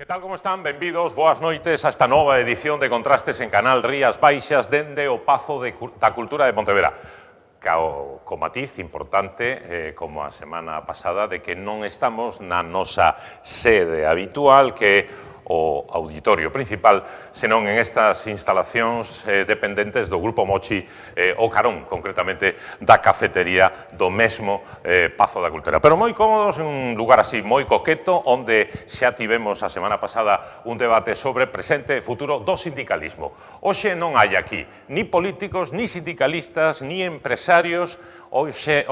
tal, como están? Benvidos, boas noites a esta nova edición de Contrastes en Canal Rías Baixas dende o Pazo da Cultura de Pontevedra. Co matiz importante, como a semana pasada, de que non estamos na nosa sede habitual, que é o auditorio principal, senón en estas instalacións dependentes do Grupo Mochi o Carón, concretamente da cafetería do mesmo Pazo da Cultura. Pero moi cómodos, en un lugar así moi coqueto, onde xa tivemos a semana pasada un debate sobre presente e futuro do sindicalismo. Hoxe non hai aquí ni políticos, ni sindicalistas, ni empresarios. Hoxe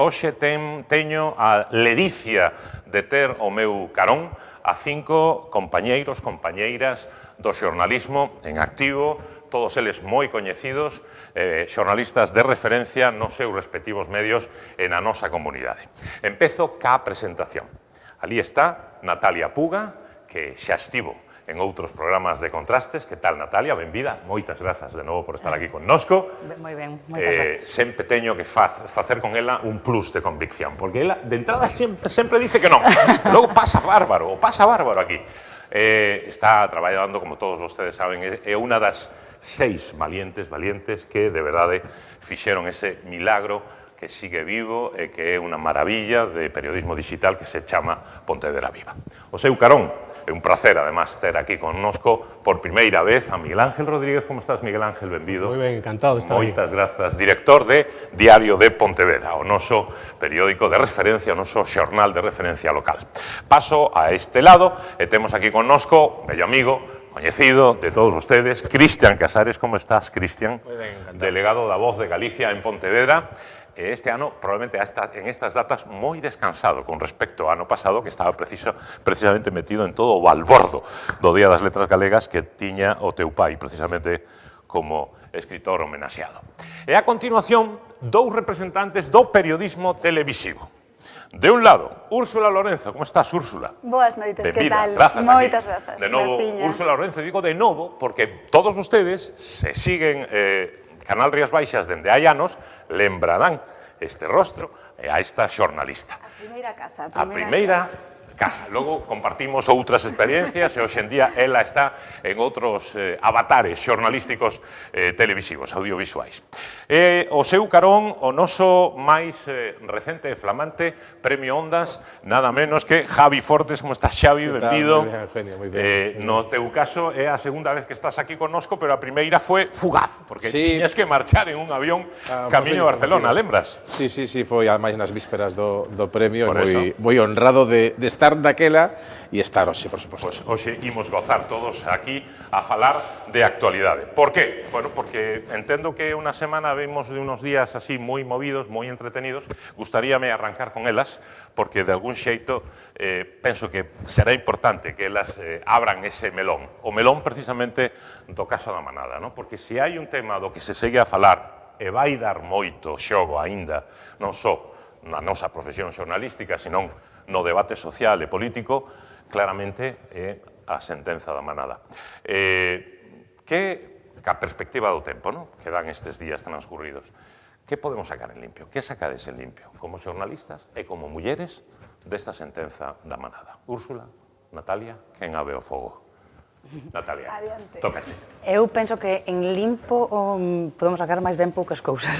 teño a ledicia de ter o meu carón a 5 compañeiros, compañeiras do xornalismo en activo, todos eles moi coñecidos, xornalistas de referencia nos seus respectivos medios e na nosa comunidade. Empezo ca presentación. Ali está Natalia Puga, que xa estivo en outros programas de Contrastes. Que tal, Natalia? Benvida. Moitas grazas de novo por estar aquí connosco. Moi ben, moitas grazas. Sempre teño que facer con ela un plus de convicción, porque ela, de entrada, sempre dice que non. Logo pasa bárbaro aquí. Está traballando, como todos vostedes saben, é unha das 6 valientes que, de verdade, fixeron ese milagro que sigue vivo e que é unha maravilla de periodismo digital que se chama Pontevedra Viva. O seu carón. É un placer, además, ter aquí connosco por primeira vez a Miguel Ángel Rodríguez. Como estás, Miguel Ángel? Benvido. Moi ben, encantado de estar aquí. Moitas grazas. Director de Diario de Pontevedra, o noso periódico de referencia, o noso xornal de referencia local. Paso a este lado e temos aquí connosco, bello amigo, coñecido de todos ustedes, Cristian Casares. Como estás, Cristian? Moi ben, encantado. Delegado da Voz de Galicia en Pontevedra. Este ano, probablemente en estas datas, moi descansado con respecto ao ano pasado, que estaba precisamente metido en todo o balbordo do Día das Letras Galegas que tiña o teu pai, precisamente como escritor homenaxeado. E a continuación, 2 representantes do periodismo televisivo. De un lado, Úrsula Lorenzo. Como estás, Úrsula? Boas noites, que tal? Grazas. Moitas grazas. De novo, Úrsula Lorenzo. Digo de novo porque todos ustedes se siguen Canal Rías Baixas dende hai anos, lembrarán este rostro a esta xornalista. A primeira casa. A primeira casa. Logo compartimos outras experiencias e hoxe en día ela está en outros avatares xornalísticos televisivos, audiovisuais. O seu carón, o noso máis recente e flamante Premio Ondas, nada menos que Javi Fortes. Como estás, Xavi? Benvido. Moi ben, Eugenio, moi ben. No teu caso é a segunda vez que estás aquí connosco, pero a primeira foi fugaz, porque Sí. tiñas que marchar en un avión camiño a Barcelona, lembras? Sí, foi ademais nas vísperas do premio, Por eso. moi honrado de estar daquela e estar hoxe, por suposto. Pois hoxe imos gozar todos aquí a falar de actualidade. Por qué? Bueno, porque entendo que unha semana vemos de unos días así moi movidos, moi entretenidos. Gustaríame arrancar con elas, porque de algún xeito penso que será importante que elas abran ese melón. O melón precisamente do caso da Manada, non? Porque se hai un tema do que se segue a falar e vai dar moito xogo aínda, non só na nosa profesión xornalística, senón no debate social e político, claramente é a sentenza da Manada. Ca perspectiva do tempo, non? Que dan estes días transcurridos, que podemos sacar en limpio? Que sacades en limpio como xornalistas e como mulleres desta sentenza da Manada? Úrsula, Natalia, quen abre o fogo? Natalia, Adiante. tócache. Eu penso que en limpo podemos sacar máis ben poucas cousas,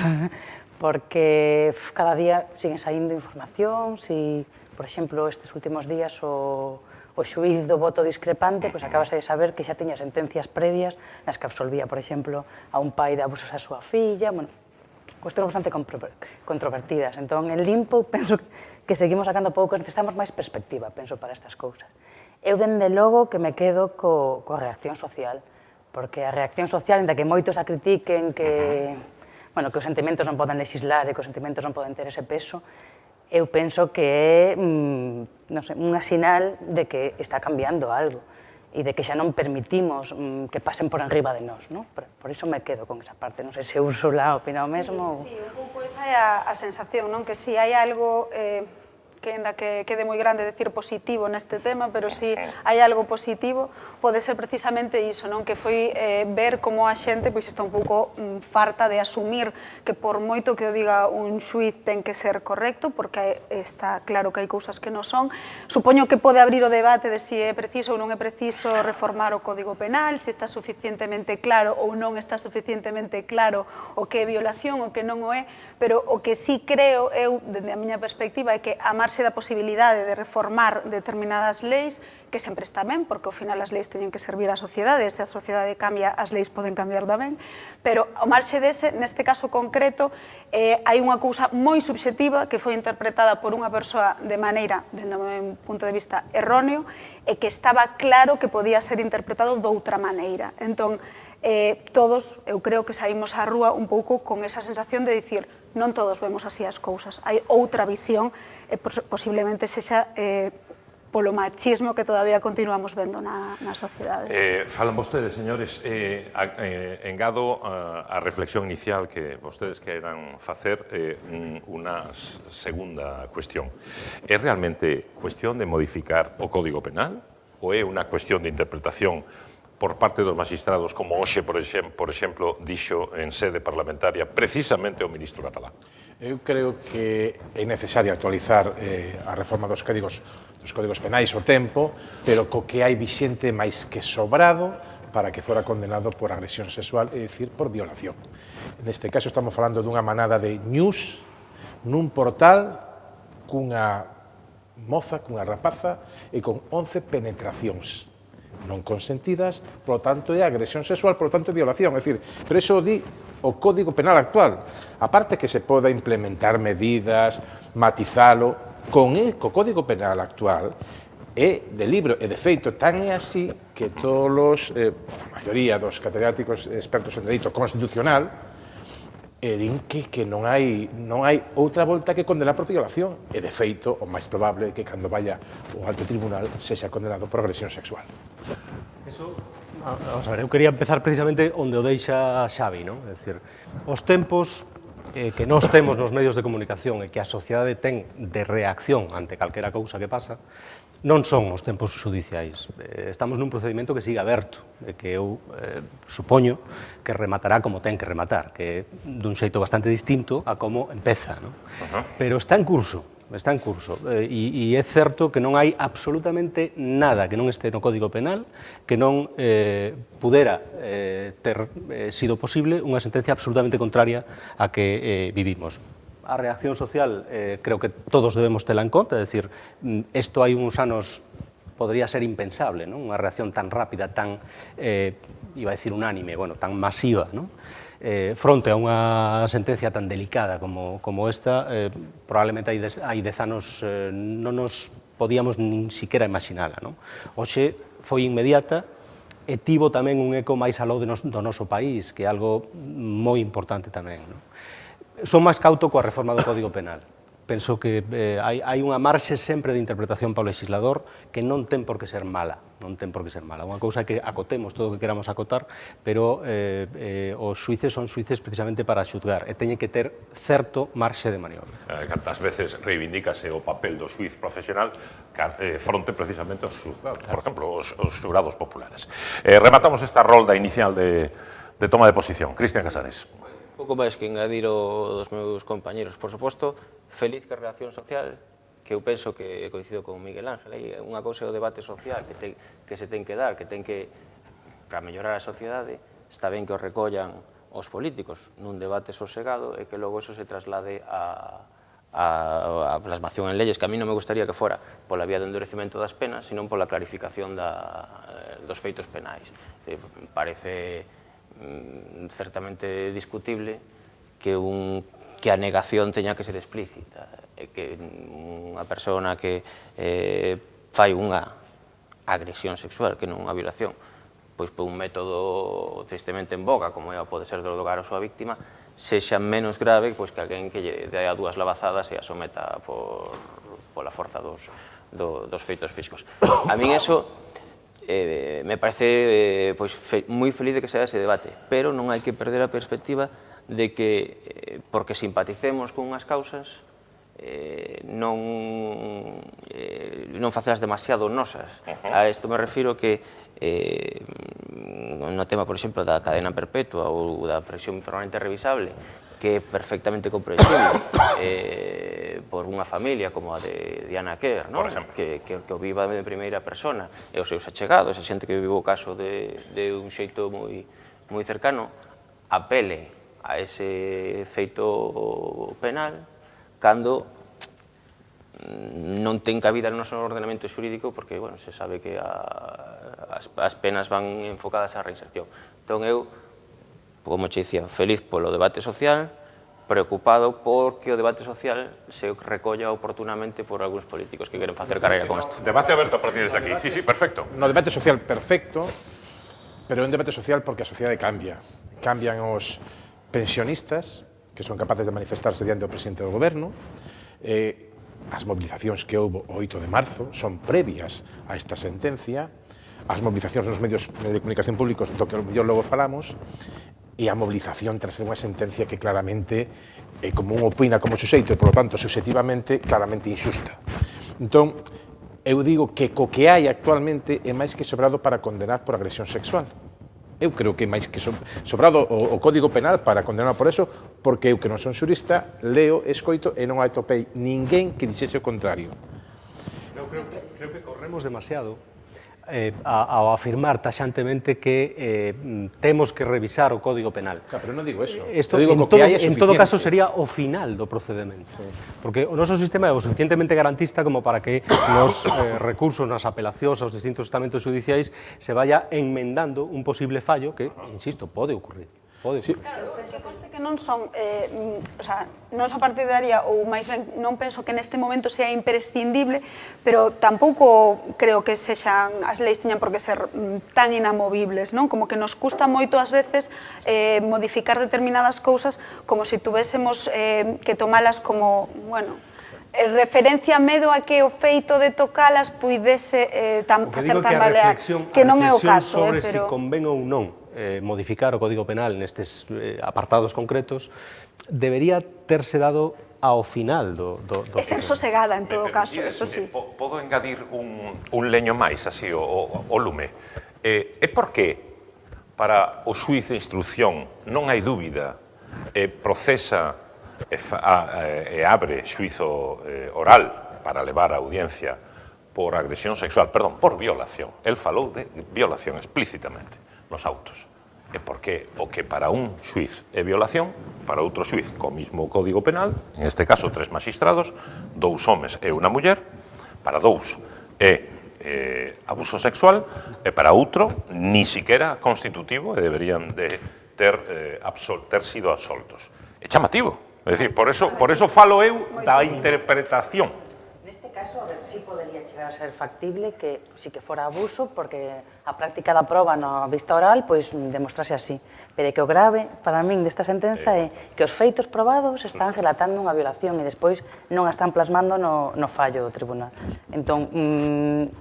porque cada día siguen saindo informacións e, por exemplo, estes últimos días o xuíz do voto discrepante acabase de saber que xa tiña sentencias previas nas que absolvía, por exemplo, a un pai de abusos a súa filla, bueno, cuestións bastante controvertidas. Entón, en limpo, penso que seguimos sacando pouco, necesitamos máis perspectiva, penso, para estas cousas. Eu, dende logo, que me quedo coa reacción social, porque a reacción social, ainda que moitos a critiquen que os sentimentos non poden legislar e que os sentimentos non poden ter ese peso, eu penso que é unha sinal de que está cambiando algo e de que xa non permitimos que pasen por enriba de nós. Por iso me quedo con esa parte. Non sei se Úrsula opina o mesmo. Sí, un pouco esa é a sensación, non? Que si hai algo que ainda que quede moi grande decir positivo neste tema, pero si hai algo positivo, pode ser precisamente iso, non? Que foi ver como a xente pois está un pouco farta de asumir que por moito que o diga un xuiz ten que ser correcto, porque está claro que hai cousas que non son. Supoño que pode abrir o debate de si é preciso ou non é preciso reformar o Código Penal, se está suficientemente claro ou non está suficientemente claro o que é violación, o que non o é, pero o que sí creo eu, dende a miña perspectiva, é que amarse da posibilidade de reformar determinadas leis, que sempre está ben, porque ao final as leis teñen que servir á sociedade, e se a sociedade cambia, as leis poden cambiar tamén, pero ao marxe dese, neste caso concreto, hai unha cousa moi subxectiva que foi interpretada por unha persoa de maneira, dende o meu punto de vista, erróneo, e que estaba claro que podía ser interpretado doutra maneira. Entón, todos, eu creo que saímos á rúa un pouco con esa sensación de dicir non todos vemos así as cousas, hai outra visión e posiblemente sexa polo machismo que todavía continuamos vendo na sociedade. Falan vostedes, señores, engado a reflexión inicial que vostedes queran facer unha segunda cuestión. É realmente cuestión de modificar o Código Penal ou é unha cuestión de interpretación por parte dos magistrados, como hoxe, por exemplo, dixo en sede parlamentaria precisamente o ministro catalán? Eu creo que é necesario actualizar a reforma dos códigos penais o tempo, pero co que hai vixente máis que sobrado para que fora condenado por agresión sexual, é dicir, por violación. Neste caso estamos falando dunha manada de news nun portal cunha moza, cunha rapaza e con 11 penetracións non consentidas, polo tanto é agresión sexual, polo tanto é violación, é dicir, pero iso di o Código Penal actual. Aparte que se poda implementar medidas, matizalo, co Código Penal actual é de libro, e de feito tan é así que todos a maioría dos catedráticos expertos en dereito constitucional din que non hai outra volta que condenar por violación, e de feito o máis probable é que cando vaya o alto tribunal sexa condenado por agresión sexual. Eso, vamos a ver, eu quería empezar precisamente onde o deixa Xavi, non? É dicir, os tempos que nós temos nos medios de comunicación e que a sociedade ten de reacción ante calquera cousa que pasa, non son os tempos judiciais. Estamos nun procedimento que sigue aberto, e que eu supoño que rematará como ten que rematar, que é dun xeito bastante distinto a como empeza, non? Pero está en curso. E é certo que non hai absolutamente nada que non este no Código Penal que non pudera ter sido posible unha sentencia absolutamente contraria a que vivimos. A reacción social creo que todos debemos tela en conta, é dicir, isto hai uns anos podría ser impensable, non? Unha reacción tan rápida, tan, iba a decir unánime, bueno, tan masiva, non? Fronte a unha sentencia tan delicada como esta, probablemente hai 10 anos non nos podíamos nin siquiera imaginala, non? Hoxe foi inmediata e tivo tamén un eco máis aló do noso país, que é algo moi importante tamén, non? Son máis cauto coa reforma do Código Penal. Penso que hai unha marxe sempre de interpretación para o legislador que non ten por que ser mala, Unha cousa é que acotemos todo o que queramos acotar, pero os xuíces son xuíces precisamente para xulgar e teñen que ter certo marxe de maniobra. Cantas veces reivindícase o papel do xuiz profesional fronte precisamente aos xulgados, por exemplo, os xurados populares. Rematamos esta rolda inicial de toma de posición. Cristian Casares. Pouco máis que engadir dos meus compañeros. Por suposto, feliz que a reacción social, que eu penso que coincido con Miguel Ángel, unha cousa é o debate social que se ten que dar, que ten que, para mellorar a sociedade, está ben que o recollan os políticos nun debate sosegado e que logo eso se traslade a plasmación en leyes, que a mí non me gustaría que fora pola vía do endurecimento das penas, sino pola clarificación dos feitos penais. Parece certamente discutible que a negación teña que ser explícita, que unha persona que fai unha agresión sexual, que non unha violación, pois por un método tristemente en boga, como pode ser drogar a súa víctima, sexa menos grave que alguén que lle dea dúas lavazadas e a someta pola forza dos feitos físicos. A min eso me parece moi feliz de que se haga ese debate, pero non hai que perder a perspectiva de que, porque simpaticemos con unhas causas, non facelas demasiado nosas. A isto me refiro que no tema, por exemplo, da cadena perpetua ou da presión permanente revisable, que é perfectamente comprensible por unha familia como a de Diana Kerr, que o viva de primeira persona, e os seus achegados, a xente que vive o caso de un xeito moi cercano, apele a ese feito penal cando non ten cabida no noso ordenamento xurídico porque, bueno, se sabe que as penas van enfocadas á reinserción. Entón, eu, como che dicía, feliz polo debate social, preocupado porque o debate social se recolla oportunamente por algúns políticos que queren facer carreira con isto. Debate aberto a partir desde aquí. Sí, perfecto. No debate social perfecto, pero é un debate social porque a sociedade cambia. Cambian os pensionistas, que son capaces de manifestarse diante do presidente do goberno, as mobilizacións que houve o 8 de marzo son previas a esta sentencia, as mobilizacións nos medios de comunicación públicos do que mellor logo falamos, e a mobilización tras unha sentencia que claramente, como un opina como suxeito, e, polo tanto, subjetivamente, claramente injusta. Entón, eu digo que co que hai actualmente é máis que sobrado para condenar por agresión sexual. Eu creo que é máis que sobrado o Código Penal para condenar por eso, porque eu que non son xurista, leo, escoito e non atopei ninguén que dixese o contrario. Eu creo que corremos demasiado ao afirmar taxantemente que temos que revisar o Código Penal. Claro, pero non digo eso. Isto, en todo caso, sería o final do procedemento. Sí. Porque o noso sistema é o suficientemente garantista como para que nos recursos, nas apelacións aos distintos estamentos judiciais se vaya enmendando un posible fallo que, insisto, pode ocurrir. Claro, eu conste que non son, non son partidaria ou máis ben non penso que neste momento sea imprescindible, pero tampouco creo que sexan as leis tiñan por que ser tan inamovibles, non? Como que nos custa moito ás veces modificar determinadas cousas como se tuvésemos que tomalas como, bueno, referencia medo a que o feito de tocalas puidese facer tambalear, que non é o caso, sobre se convén ou non modificar o Código Penal nestes apartados concretos, debería terse dado ao final do é ser sosegada, en todo caso, eso sí. Podo engadir un leño máis, así, o lume. É porque para o xuiz de instrucción non hai dúbida, procesa e abre xuizo oral para levar a audiencia por agresión sexual, perdón, por violación. El falou de violación explícitamente nos autos. É porque o que para un xuiz é violación, para outro xuiz co mismo Código Penal, en este caso 3 magistrados, 2 homes e unha muller, para 2 é abuso sexual, e para outro ni siquiera constitutivo e deberían de ter sido absoltos. É chamativo, é dicir, por eso falo eu da interpretación. Neste caso, a ver, sí podería chegar a ser factible que si que fora abuso, porque a práctica da proba na vista oral, pois, demostrase así. Pero que o grave, para min, desta sentenza é que os feitos probados están relatando unha violación e despois non a están plasmando no fallo do tribunal. Entón,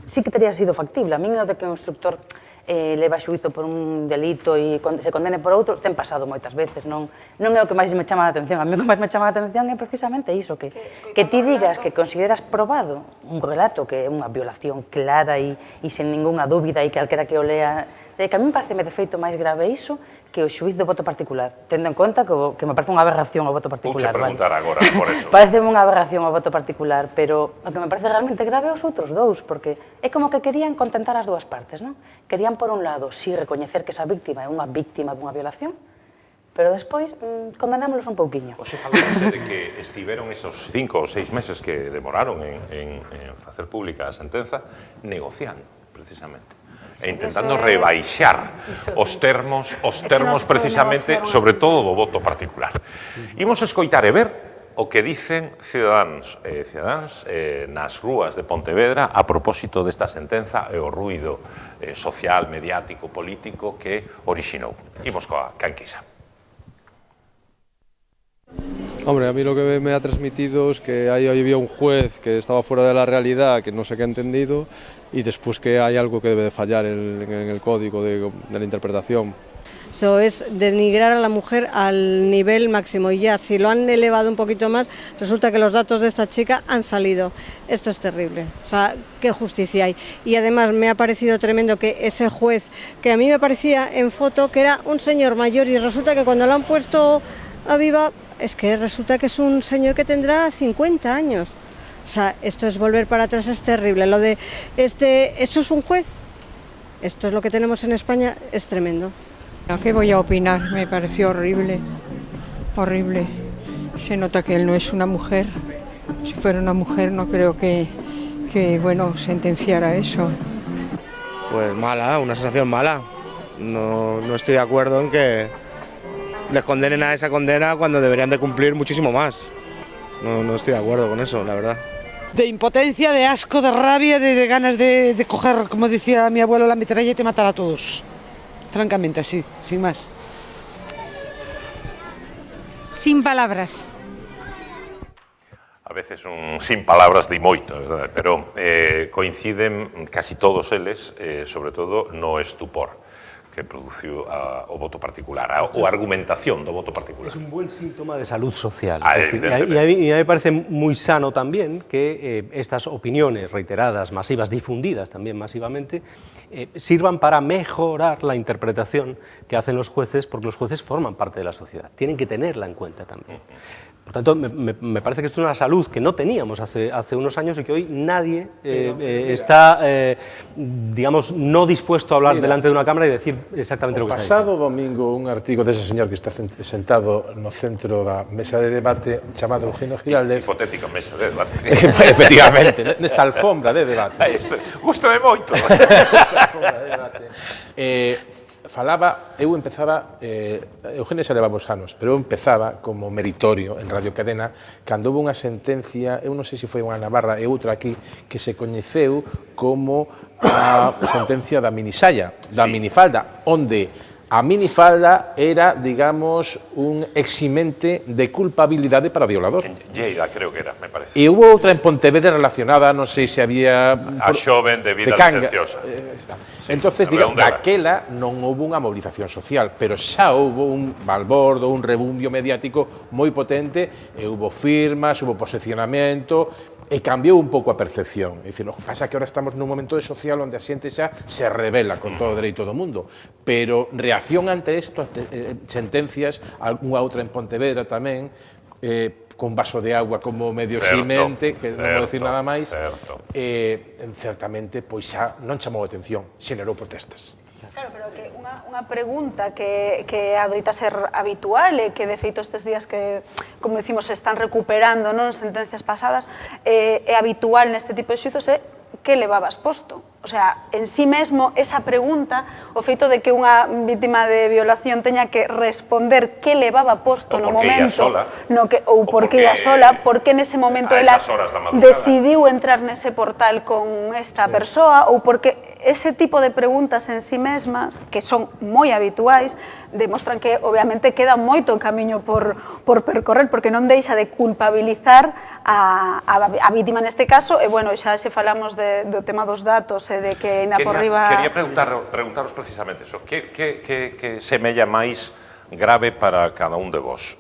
sí que teria sido factible. A min, o de que un instructor leva xuizo por un delito e se condene por outro, ten pasado moitas veces, non é o que máis me chama a atención. A mí o que máis me chama a atención é precisamente iso, que ti digas que consideras probado un relato que é unha violación clara e sen ninguna dúbida e que calquera que o lea, que a mí me parece de feito máis grave iso que o xuiz do voto particular, tendo en conta que me parece unha aberración o voto particular. Vouche preguntar agora, por eso. Pareceme unha aberración o voto particular, pero o que me parece realmente grave é os outros dous, porque é como que querían contentar as dúas partes, non? Querían, por un lado, si recoñecer que esa víctima é unha víctima dunha violación, pero despois condenámolos un pouquiño. Oxe, falase de que estiveron esos 5 ou 6 meses que demoraron en facer pública a sentenza negociando, precisamente, e intentando rebaixar os termos precisamente, sobre todo do voto particular. Imos escoitar e ver o que dicen cidadáns nas rúas de Pontevedra a propósito desta sentenza e o ruido social, mediático, político que orixinou. Imos coa enquisa. Hombre, a mí lo que me ha transmitido es que ahí había un juez que estaba fuera de la realidad, que no sé qué ha entendido, y después que hay algo que debe de fallar en el código de la interpretación. Eso es denigrar a la mujer al nivel máximo y ya, si lo han elevado un poquito más, resulta que los datos de esta chica han salido. Esto es terrible, o sea, qué justicia hay. Y además me ha parecido tremendo que ese juez, que a mí me parecía en foto que era un señor mayor y resulta que cuando lo han puesto a viva, es que resulta que es un señor que tendrá 50 años. O sea, esto es volver para atrás, es terrible. Lo de esto es un juez, esto es lo que tenemos en España, es tremendo. ¿Qué voy a opinar? Me pareció horrible, horrible. Se nota que él no es una mujer. Si fuera una mujer no creo que bueno, sentenciara eso. Pues mala, una sensación mala. No estoy de acuerdo en que les condenen a esa condena cuando deberían de cumplir muchísimo más. No estoy de acuerdo con eso, la verdad. De impotencia, de asco, de rabia, de ganas de coger, como decía mi abuelo, la metralleta y matar a todos. Francamente, así, sin más. Sin palabras. A veces un sin palabras di moito, verdade? Pero coinciden casi todos eles, sobre todo no estupor que produciu o voto particular, a argumentación do voto particular. Es un buen síntoma de salud social. Evidentemente. Y a mí me parece muy sano también que estas opiniones reiteradas, masivas, difundidas también masivamente, sirvan para mejorar la interpretación que hacen los jueces, porque los jueces forman parte de la sociedad, tienen que tenerla en cuenta también. Por tanto, me parece que esto es una salud que no teníamos hace unos años y que hoy nadie está, digamos, no dispuesto a hablar delante de una cámara y decir exactamente lo que está diciendo. Pasado domingo un artigo dese señor que está sentado no centro da mesa de debate chamado Eugenio Giraldez. Hipotética mesa de debate. Efectivamente, nesta alfombra de debate. Gústame moito. Nesta alfombra de debate. Falaba, eu empezaba, Eugenio xa levamos anos, pero eu empezaba como meritorio en Radio Cadena cando houve unha sentencia, eu non sei se foi unha Navarra e outra aquí, que se coñeceu como a sentencia da minisaia, da minifalda, onde a minifalda era, digamos, un eximente de culpabilidade para violador. En Lleida, creo que era, me parece. E hubo outra en Pontevedra relacionada, non sei se había... A xoven de vida licenciosa. Entonces, digamos, daquela non houve unha movilización social, pero xa houve un balbordo, un rebumbio mediático moi potente, e houve firmas, houve posicionamento, e cambiou un pouco a percepción. É dicir, o que pasa é que ahora estamos nun momento de social onde a xente xa se revela con todo o dereito do mundo, pero reacción ante isto, sentencias, unha outra en Pontevedra tamén, con vaso de agua como medio ximente, que non vou decir nada máis, certamente, pois xa non chamou a atención, xenerou protestas. Claro, pero que unha pregunta que adoita ser habitual e que de feito estes días que, como dicimos, se están recuperando non sentencias pasadas, é habitual neste tipo de xuizos é que levabas posto. O sea, en sí mesmo, esa pregunta, o feito de que unha vítima de violación teña que responder que levaba posto no momento, ou por que ia sola, porque nese momento ela decidiu entrar nese portal con esta persoa, ou porque ese tipo de preguntas en sí mesmas, que son moi habituais, demostran que, obviamente, queda moito camiño por percorrer, porque non deixa de culpabilizar a vítima neste caso, e, bueno, xa se falamos do tema dos datos e de que na por riba... Quería preguntaros precisamente eso, que semella máis grave para cada un de vos?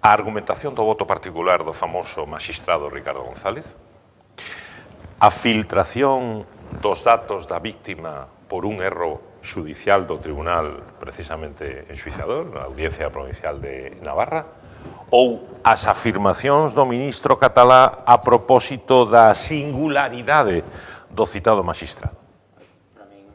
A argumentación do voto particular do famoso maxistrado Ricardo González, a filtración dos datos da víctima por un erro xudicial do tribunal precisamente enxuiciador, na Audiencia Provincial de Navarra, ou as afirmacións do ministro catalá a propósito da singularidade do citado maxistrado? Para min,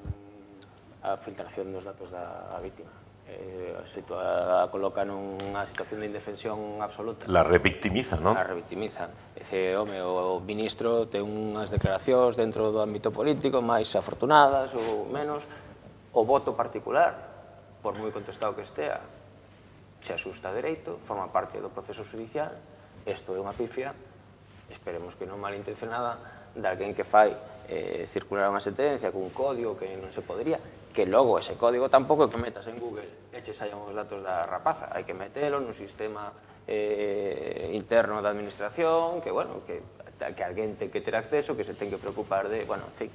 a filtración dos datos da víctima. A coloca nunha situación de indefensión absoluta. La revictimiza, non? La revictimiza. Dice, home, o ministro ten unhas declaracións dentro do ámbito político máis afortunadas ou menos. O voto particular, por moi contestado que estea, se asusta a dereito, forma parte do proceso judicial. Isto é unha pifia, esperemos que non malintencionada, de alguén que fai circular unha sentencia cun código que non se podría, que logo ese código tampouco que metas en Google e che saian os datos da rapaza, hai que metelo nun sistema interno da administración, que, bueno, que alguén ten que ter acceso, que se ten que preocupar de, bueno, en fin,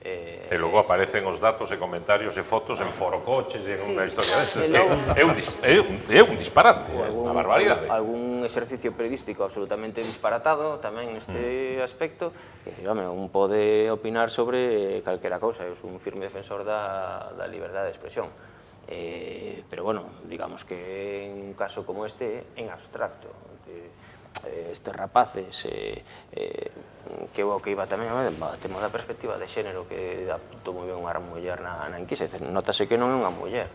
E logo aparecen os datos e comentarios e fotos en forocoches e en unha historia destes. É un disparate, unha barbaridade. Algún exercicio periodístico absolutamente disparatado tamén neste aspecto. É dicir, home, un pode opinar sobre calquera cousa, é un firme defensor da liberdade de expresión. Pero, bueno, digamos que en un caso como este, en abstracto, estes rapaces que o que iba tamén temos da perspectiva de xénero que adaptou moi ben unha muller na enquisa, notase que non é unha muller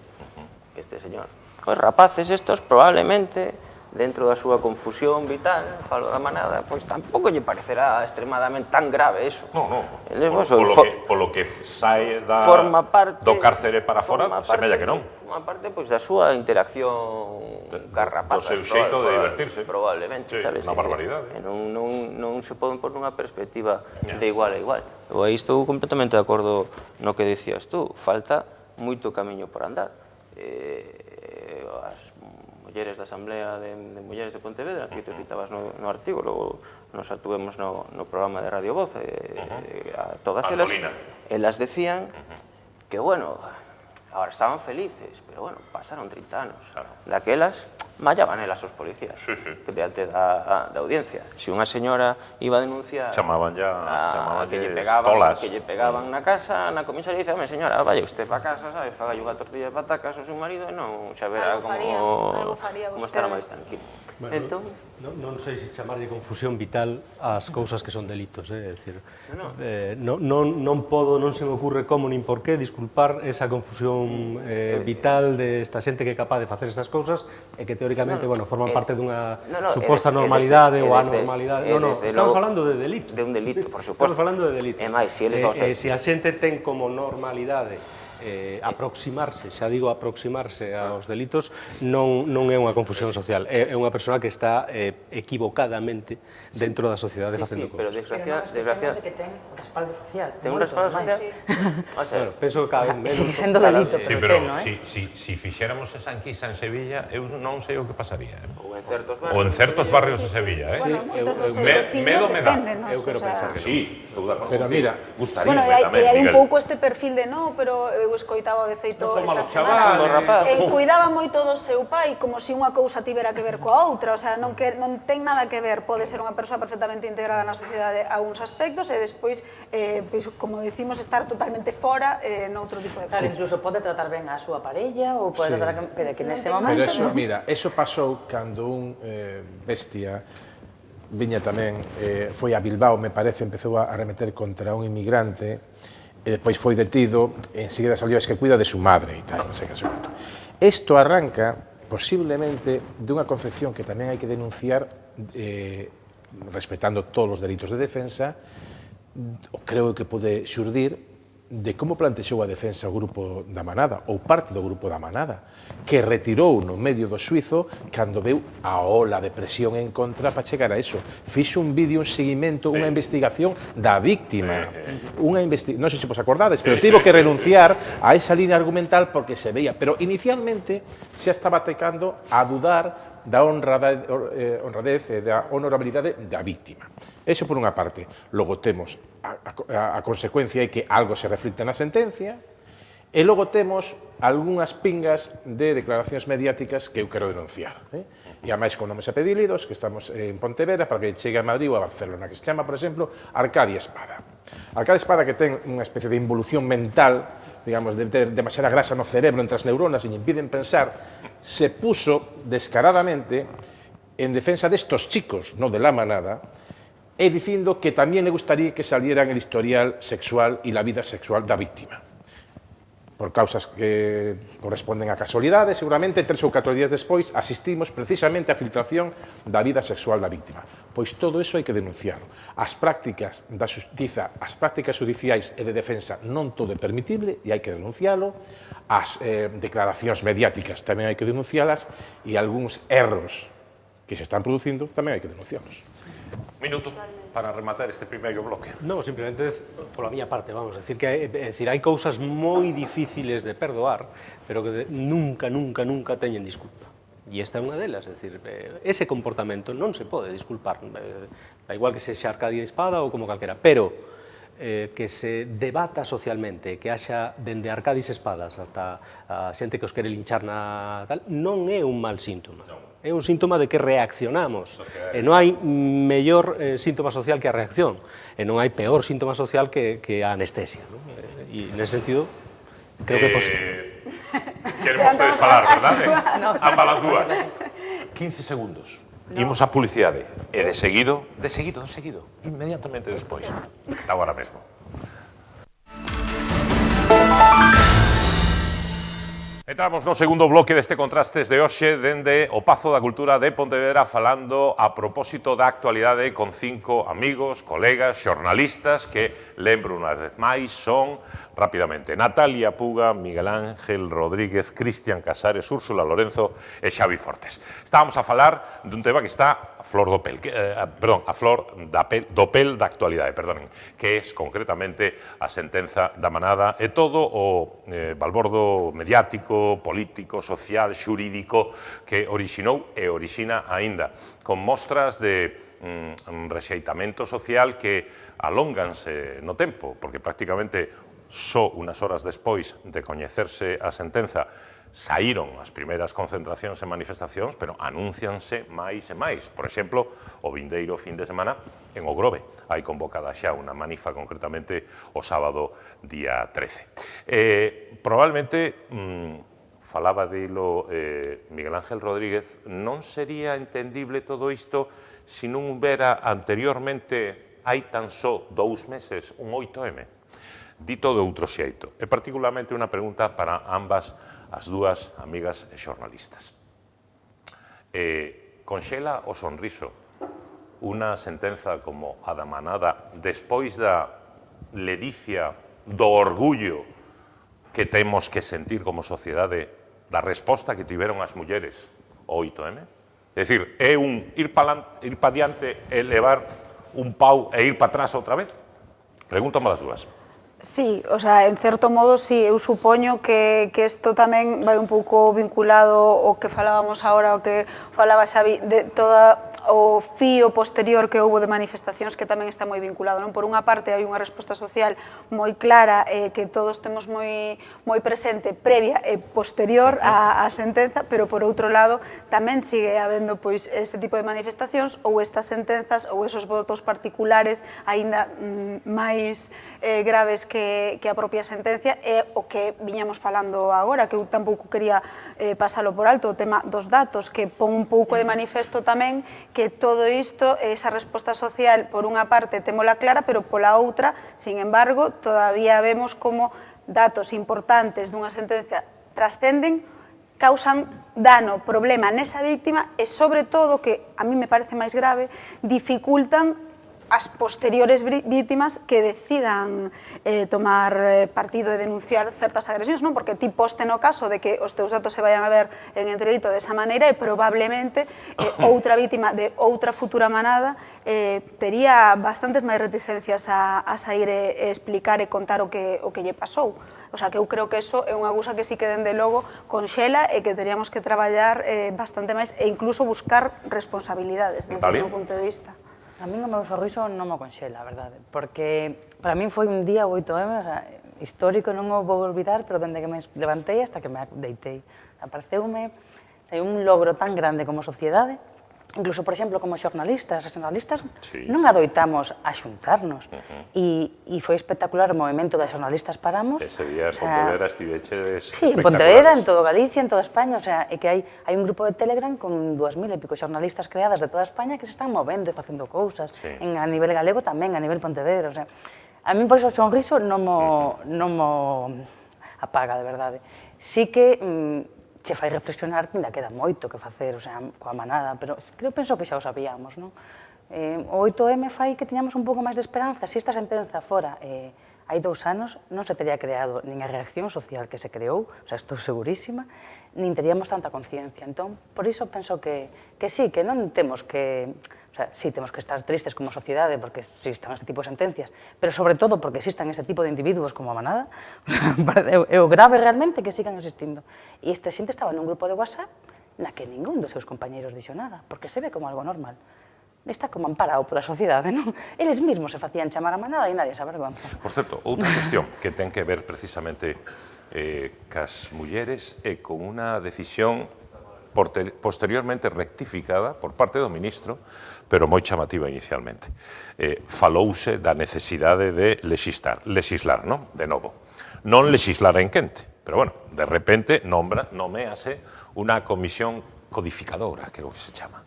este señor. Os rapaces estos probablemente dentro da súa confusión vital, falo da manada, pois tampouco lle parecerá extremadamente tan grave eso. Polo que sae do cárcere para fora, semella que non. Forma parte da súa interacción cas rapazas. Do seu xeito de divertirse. Probablemente, sabes? Unha barbaridade. Non se poden pôr nunha perspectiva de igual a igual. Eu aí estou completamente de acordo no que dicías tú. Falta moito camiño por andar. As mulleres da Asamblea de Mulleres de Pontevedra, que te citabas no artigo, logo nos atuvemos no programa de Radio Voz, a todas elas decían que, bueno, ahora estaban felices, pero, bueno, pasaron 30 anos. Daquelas mallaban elas os policías, diante da audiencia. Se unha señora iba a denunciar que lle pegaban na casa, na comisaría, dice, home, señora, vaya usted para casa, sabe, faga unha tortilla de patacas ao seu marido e non xa verá como estará máis tranquilo. Non sei se chamarlle confusión vital ás cousas que son delitos, é dicir, non se me ocurre como nin por qué disculpar esa confusión vital desta xente que é capaz de facer estas cousas e que teóricamente, forman parte dunha suposta normalidade ou anormalidade. Estamos falando de delito. De un delito, por suposto. Estamos falando de delito. E máis, se a xente ten como normalidade aproximarse, xa digo aproximarse aos delitos, non é unha confusión social, é unha persona que está equivocadamente dentro da sociedade facendo cousas. Pero desgraciadamente que ten respaldo social. Ten un respaldo social? Penso que cada vez menos. Sigue sendo delito, pero si fixéramos esa enquisa en Sevilla, eu non sei o que pasaría. Ou en certos barrios de Sevilla. Medo me dá. Eu quero pensar que sí, estou de acordo. Pero mira, bueno, hai un pouco este perfil de pero eu escoitaba de feito esta semana e cuidaba moito do seu pai como se unha cousa tivera que ver coa outra, o sea, non ten nada que ver, pode ser unha persoa perfectamente integrada na sociedade a uns aspectos e despois, como decimos, estar totalmente fora noutro tipo de casos. Incluso pode tratar ben a súa parella ou pode tratar que nese momento... Pero eso, mira, eso pasou cando un bestia viña tamén, foi a Bilbao, me parece, empezou a arremeter contra un inmigrante e despois foi detido, e enseguida salió, es que cuida de su madre e tal, non sei que sei quanto. Isto arranca, posiblemente, dunha concepción que tamén hai que denunciar, respetando todos os delitos de defensa, creo que pode xurdir de como plantexou a defensa o grupo da Manada, ou parte do grupo da Manada, que retirou no medio do xuizo cando veu a ola de presión en contra para chegar a eso. Fixo un vídeo, un seguimento, unha investigación da víctima. Non sei se vos acordades, pero tivo que renunciar a esa línea argumental porque se veía. Pero inicialmente xa estaba tecando a dudar da honradez e da honorabilidade da víctima. Eso por unha parte. Logo temos a consecuencia é que algo se reflicte na sentencia e logo temos algunhas pingas de declaracións mediáticas que eu quero denunciar. E a máis con nomes apelidos, que estamos en Pontevedra, para que chegue a Madrid ou a Barcelona, que se chama, por exemplo, Arcadia Espada. Arcadia Espada, que ten unha especie de involución mental, digamos, de ter demasiada grasa no cerebro entre as neuronas e lle impiden pensar, se puso descaradamente en defensa destos chicos, no de la Manada, e dicindo que tamén le gustaría que salieran el historial sexual e la vida sexual da víctima. Por causas que corresponden a casualidades, seguramente 3 ou 4 días despois asistimos precisamente á filtración da vida sexual da víctima. Pois todo iso hai que denunciarlo. As prácticas da xustiza, as prácticas judiciais e de defensa non todo é permitible e hai que denuncialo. As declaracións mediáticas tamén hai que denuncialas e algúns erros que se están producindo tamén hai que denunciarlos. Minuto para rematar este primeiro bloque. Non, simplemente pola miña parte, vamos, decir que hai cousas moi difíciles de perdoar, pero que nunca teñen disculpa. E esta é unha delas, é dicir, ese comportamento non se pode disculpar, da igual que sexa Arcadia Espada ou como calquera, pero que se debata socialmente, que haxa dende Arcadis Espadas ata a xente que os quere linchar na tal, non é un mal síntoma. É un síntoma de que reaccionamos. E non hai mellor síntoma social que a reacción. E non hai peor síntoma social que a anestesia. E nese sentido, creo que é posible. Queren vostedes falar, verdade? Ambas as dúas. 15 segundos. Imos a publicidade. E de seguido, inmediatamente despois. Ata agora mesmo. Entramos no segundo bloque deste Contrastes de hoxe dende o Pazo da Cultura de Pontevedra falando a propósito da actualidade con 5 amigos, colegas, xornalistas que, lembro unha vez máis, son, rapidamente, Natalia Puga, Miguel Ángel Rodríguez, Cristian Casares, Úrsula Lorenzo e Xavi Fortes. Estábamos a falar dun tema que está a flor do pel, a flor do pel da actualidade, que é concretamente a sentenza da manada e todo o balbordo mediático, político, social, xurídico que orixinou e orixina aínda, con mostras de rexeitamento social que alónganse no tempo, porque prácticamente só unas horas despois de coñecerse a sentenza saíron as primeiras concentracións e manifestacións, pero anúncianse máis e máis. Por exemplo, o vindeiro fin de semana en O Grove. Hai convocada xa unha manifa concretamente o sábado día 13. Probablemente, falaba dilo Miguel Ángel Rodríguez, non sería entendible todo isto se non houbera anteriormente, hai tan só 2 meses, un 8M. Dito de outro xeito. É particularmente unha pregunta para ambas as dúas amigas e xornalistas. Conxela o sonriso unha sentenza como a da manada despois da ledicia do orgullo que temos que sentir como sociedade da resposta que tiveron as mulleres ao 8M? É dicir, é un ir pa diante e levar un pau e ir pa atrás outra vez? Pregúntame as dúas. Sí, o sea, en certo modo, sí, eu supoño que isto tamén vai un pouco vinculado ao que falábamos agora, o que falaba Xavi, de toda o fío posterior que houve de manifestacións que tamén está moi vinculado, non? Por unha parte, hai unha resposta social moi clara que todos temos moi presente, previa e posterior á sentenza, pero por outro lado, tamén sigue habendo pois ese tipo de manifestacións ou estas sentenzas ou esos votos particulares aínda máis graves que a propia sentencia é o que viñamos falando agora, que eu tampouco quería pasalo por alto, o tema dos datos, que pon un pouco de manifesto tamén que todo isto, esa resposta social, por unha parte, témola clara, pero pola outra, sin embargo, todavía vemos como datos importantes dunha sentencia trascenden, causan dano, problema nesa víctima e, sobre todo, que a mí me parece máis grave, dificultan as posteriores vítimas que decidan tomar partido e denunciar certas agresións, non? Porque ti poste no caso de que os teus datos se vayan a ver en entredito desa maneira e probablemente outra vítima de outra futura manada tería bastantes máis reticencias a sair e explicar e contar o que lle pasou. O sea, que eu creo que eso é unha cousa que sí que dende logo conxela e que teríamos que traballar bastante máis e incluso buscar responsabilidades desde o meu punto de vista. A min o meu sorriso non me conxela, a verdade, porque para min foi un día 8M histórico, non o vou olvidar, pero dende que me levantei hasta que me deitei. Apareceume un logro tan grande como sociedade, incluso, por exemplo, como xornalistas, as xornalistas non adoitamos a xuntarnos, e foi espectacular o movimento das xornalistas Paramos. Ese día en Pontevedra estivechedes espectaculares. Sí, en Pontevedra, en todo Galicia, en toda España, o sea, é que hai un grupo de Telegram con 2000 e pico xornalistas creadas de toda España que se están movendo e facendo cousas, a nivel galego tamén, a nivel Pontevedra, o sea, a mí por iso o sonriso non mo apaga, de verdade. Sí que che fai reflexionar que ainda queda moito que facer, o sea, coa manada, pero penso que xa o sabíamos, non? O 8M fai que tiñamos un pouco máis de esperanza. Se esta sentenza fora hai 2 anos, non se teria creado nin a reacción social que se creou, o sea, estou segurísima, nin teríamos tanta conciencia. Entón, por iso penso que sí, que non temos que... O sea, sí, temos que estar tristes como sociedade porque existan este tipo de sentencias, pero sobre todo porque existan este tipo de individuos como a manada, é o grave realmente que sigan existindo. E esta xente estaba nun grupo de WhatsApp na que ningún dos seus compañeiros dixo nada, porque se ve como algo normal. está como amparado pola sociedade, non? Eles mesmos se facían chamar a manada e nadie se avergonza. Por certo, outra cuestión que ten que ver precisamente cas mulleres e con unha decisión posteriormente rectificada por parte do ministro, pero moi chamativa inicialmente. Falouse da necesidade de legislar, non? De novo. Non legislar en quente, pero bueno, de repente nomease unha comisión codificadora, creo que se chama.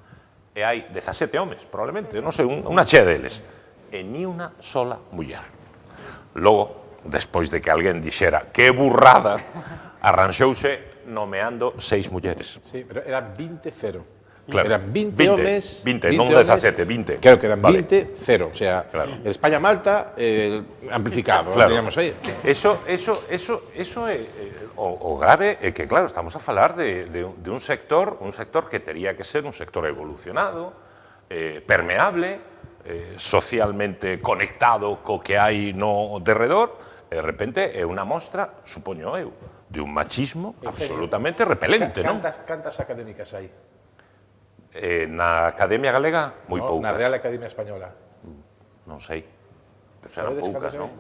E hai 17 homes, probablemente, non sei, unha chea deles. E ni unha sola muller. Logo, despois de que alguén dixera que burrada, arranxouse nomeando 6 mulleres. Sí, pero era 20-0. Claro. Eran 20 homes... 20, non 17, 20. Claro que eran Vale. 20-0. O sea, España-Malta amplificado, Claro. digamos aí. Eso é o grave é que, claro, estamos a falar de un sector que tería que ser un sector evolucionado, permeable, socialmente conectado co que hai no derredor, e de repente é unha mostra, supoño eu, de un machismo absolutamente repelente, non? Cantas académicas hai? Na Academia Galega, moi poucas. Na Real Academia Española. Non sei, pero serán poucas, non?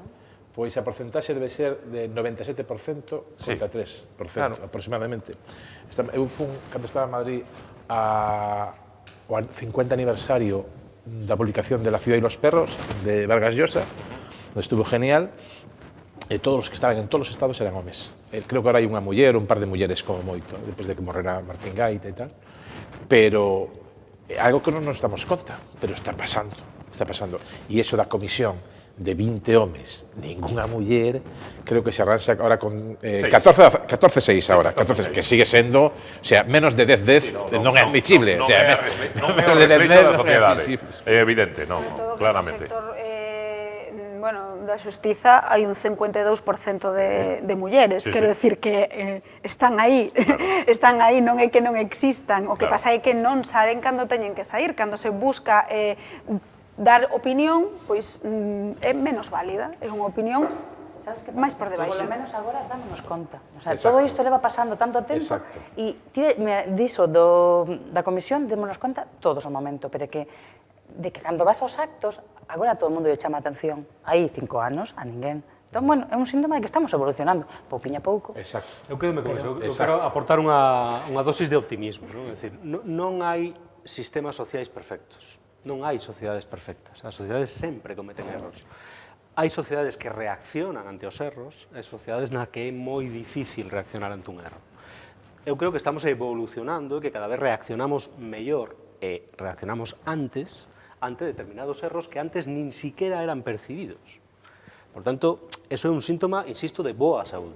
Pois a porcentaxe debe ser de 97% contra 3%, aproximadamente. Eu fun, cando estaba en Madrid, ao 50 aniversario da publicación de La ciudad y los perros, de Vargas Llosa, onde estuvo genial, e todos os que estaban en todos os estados eran homes. Creo que agora hai unha muller, un par de mulleres como moito, depois de que morrera Martín Gaita e tal. Pero algo que non nos damos conta, pero está pasando. E iso da comisión de 20 homes, ninguna muller, creo que se arranxa ahora con 14-6 ahora, 14, que sigue sendo, o sea, menos de 10-10 non é admisible. Non é o reflexo da sociedade, é evidente, non, claramente. Bueno, da xustiza hai un 52% de mulleres, quero decir que están aí, están aí, non é que non existan, o que pasa é que non saen cando teñen que sair, cando se busca dar opinión, pois é menos válida, é unha opinión máis por debaixo. Polo menos agora dámonos conta. O sea, todo isto leva pasando tanto tempo e diso da comisión démonos conta todos o momento, pero que de que cando vas aos actos, agora todo o mundo lle chama a atención. Aí 5 anos, a ninguén. Entón, bueno, é un síntoma de que estamos evolucionando, pouquiño a pouco. Eu quedo con eso. Eu quero aportar unha dosis de optimismo. É dicir, non hai sistemas sociais perfectos. Non hai sociedades perfectas. As sociedades sempre cometen erros. Hai sociedades que reaccionan ante os erros e sociedades na que é moi difícil reaccionar ante un erro. Eu creo que estamos evolucionando e que cada vez reaccionamos mellor e reaccionamos antes ante determinados erros que antes nin siquiera eran percibidos. Por tanto, eso é un síntoma, insisto, de boa saúde.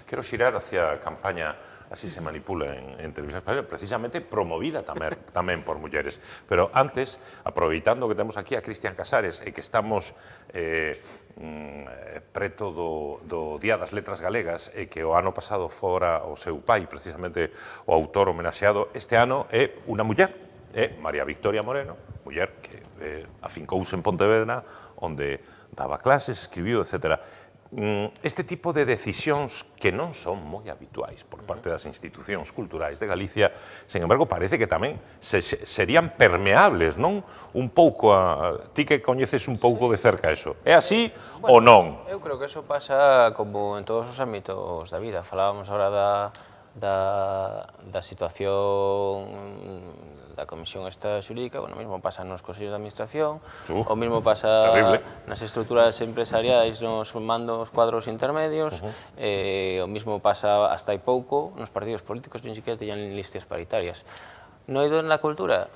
Quero xirar hacia a campaña Así se manipula en Televisión Española, precisamente promovida tamén por mulleres. Pero antes, aproveitando que temos aquí a Cristian Casares e que estamos preto do Día das Letras Galegas e que o ano pasado fora o seu pai, precisamente o autor homenaxeado, este ano é unha muller, é María Victoria Moreno, muller que afincouse en Pontevedra, onde daba clases, escribiu, etc. Este tipo de decisións que non son moi habituais por parte das institucións culturais de Galicia, sen embargo, parece que tamén serían permeables, non? Un pouco, ti que coñeces un pouco de cerca eso, é así ou non? Eu creo que eso pasa como en todos os ámbitos da vida. Falábamos agora da situación da comisión esta xurídica, bueno, o mesmo pasa nos consellos de administración, o mesmo pasa nas estruturas empresariais, nos mandos cuadros intermedios, o mesmo pasa hasta hai pouco nos partidos políticos, nin siquiera teñan listas paritarias. No eido na cultura?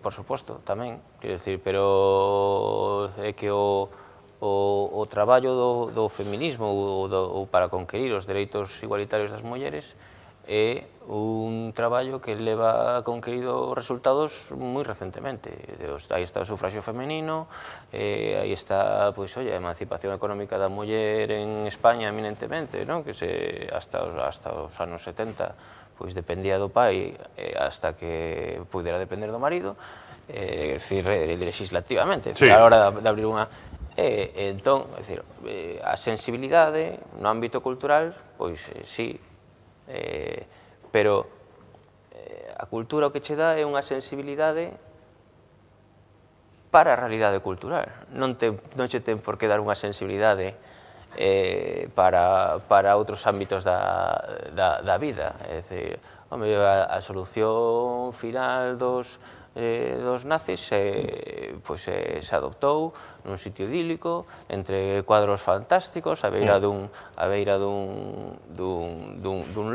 Por suposto, tamén, quero dicir, pero é que o traballo do feminismo ou para conquerir os dereitos igualitarios das mulleres é un traballo que leva conquerido resultados moi recentemente. Aí está o sufragio femenino, aí está, pois, a emancipación económica da muller en España eminentemente, que hasta os anos 70 pois dependía do pai hasta que pudera depender do marido, é dicir, legislativamente, a hora de abrir unha... Entón, é dicir, a sensibilidade no ámbito cultural, pois, sí, pero a cultura o que che dá é unha sensibilidade para a realidade cultural. Non che ten por que dar unha sensibilidade para outros ámbitos da vida. É dicir, a solución final dos nazis se adoptou nun sitio idílico, entre cuadros fantásticos, a beira dun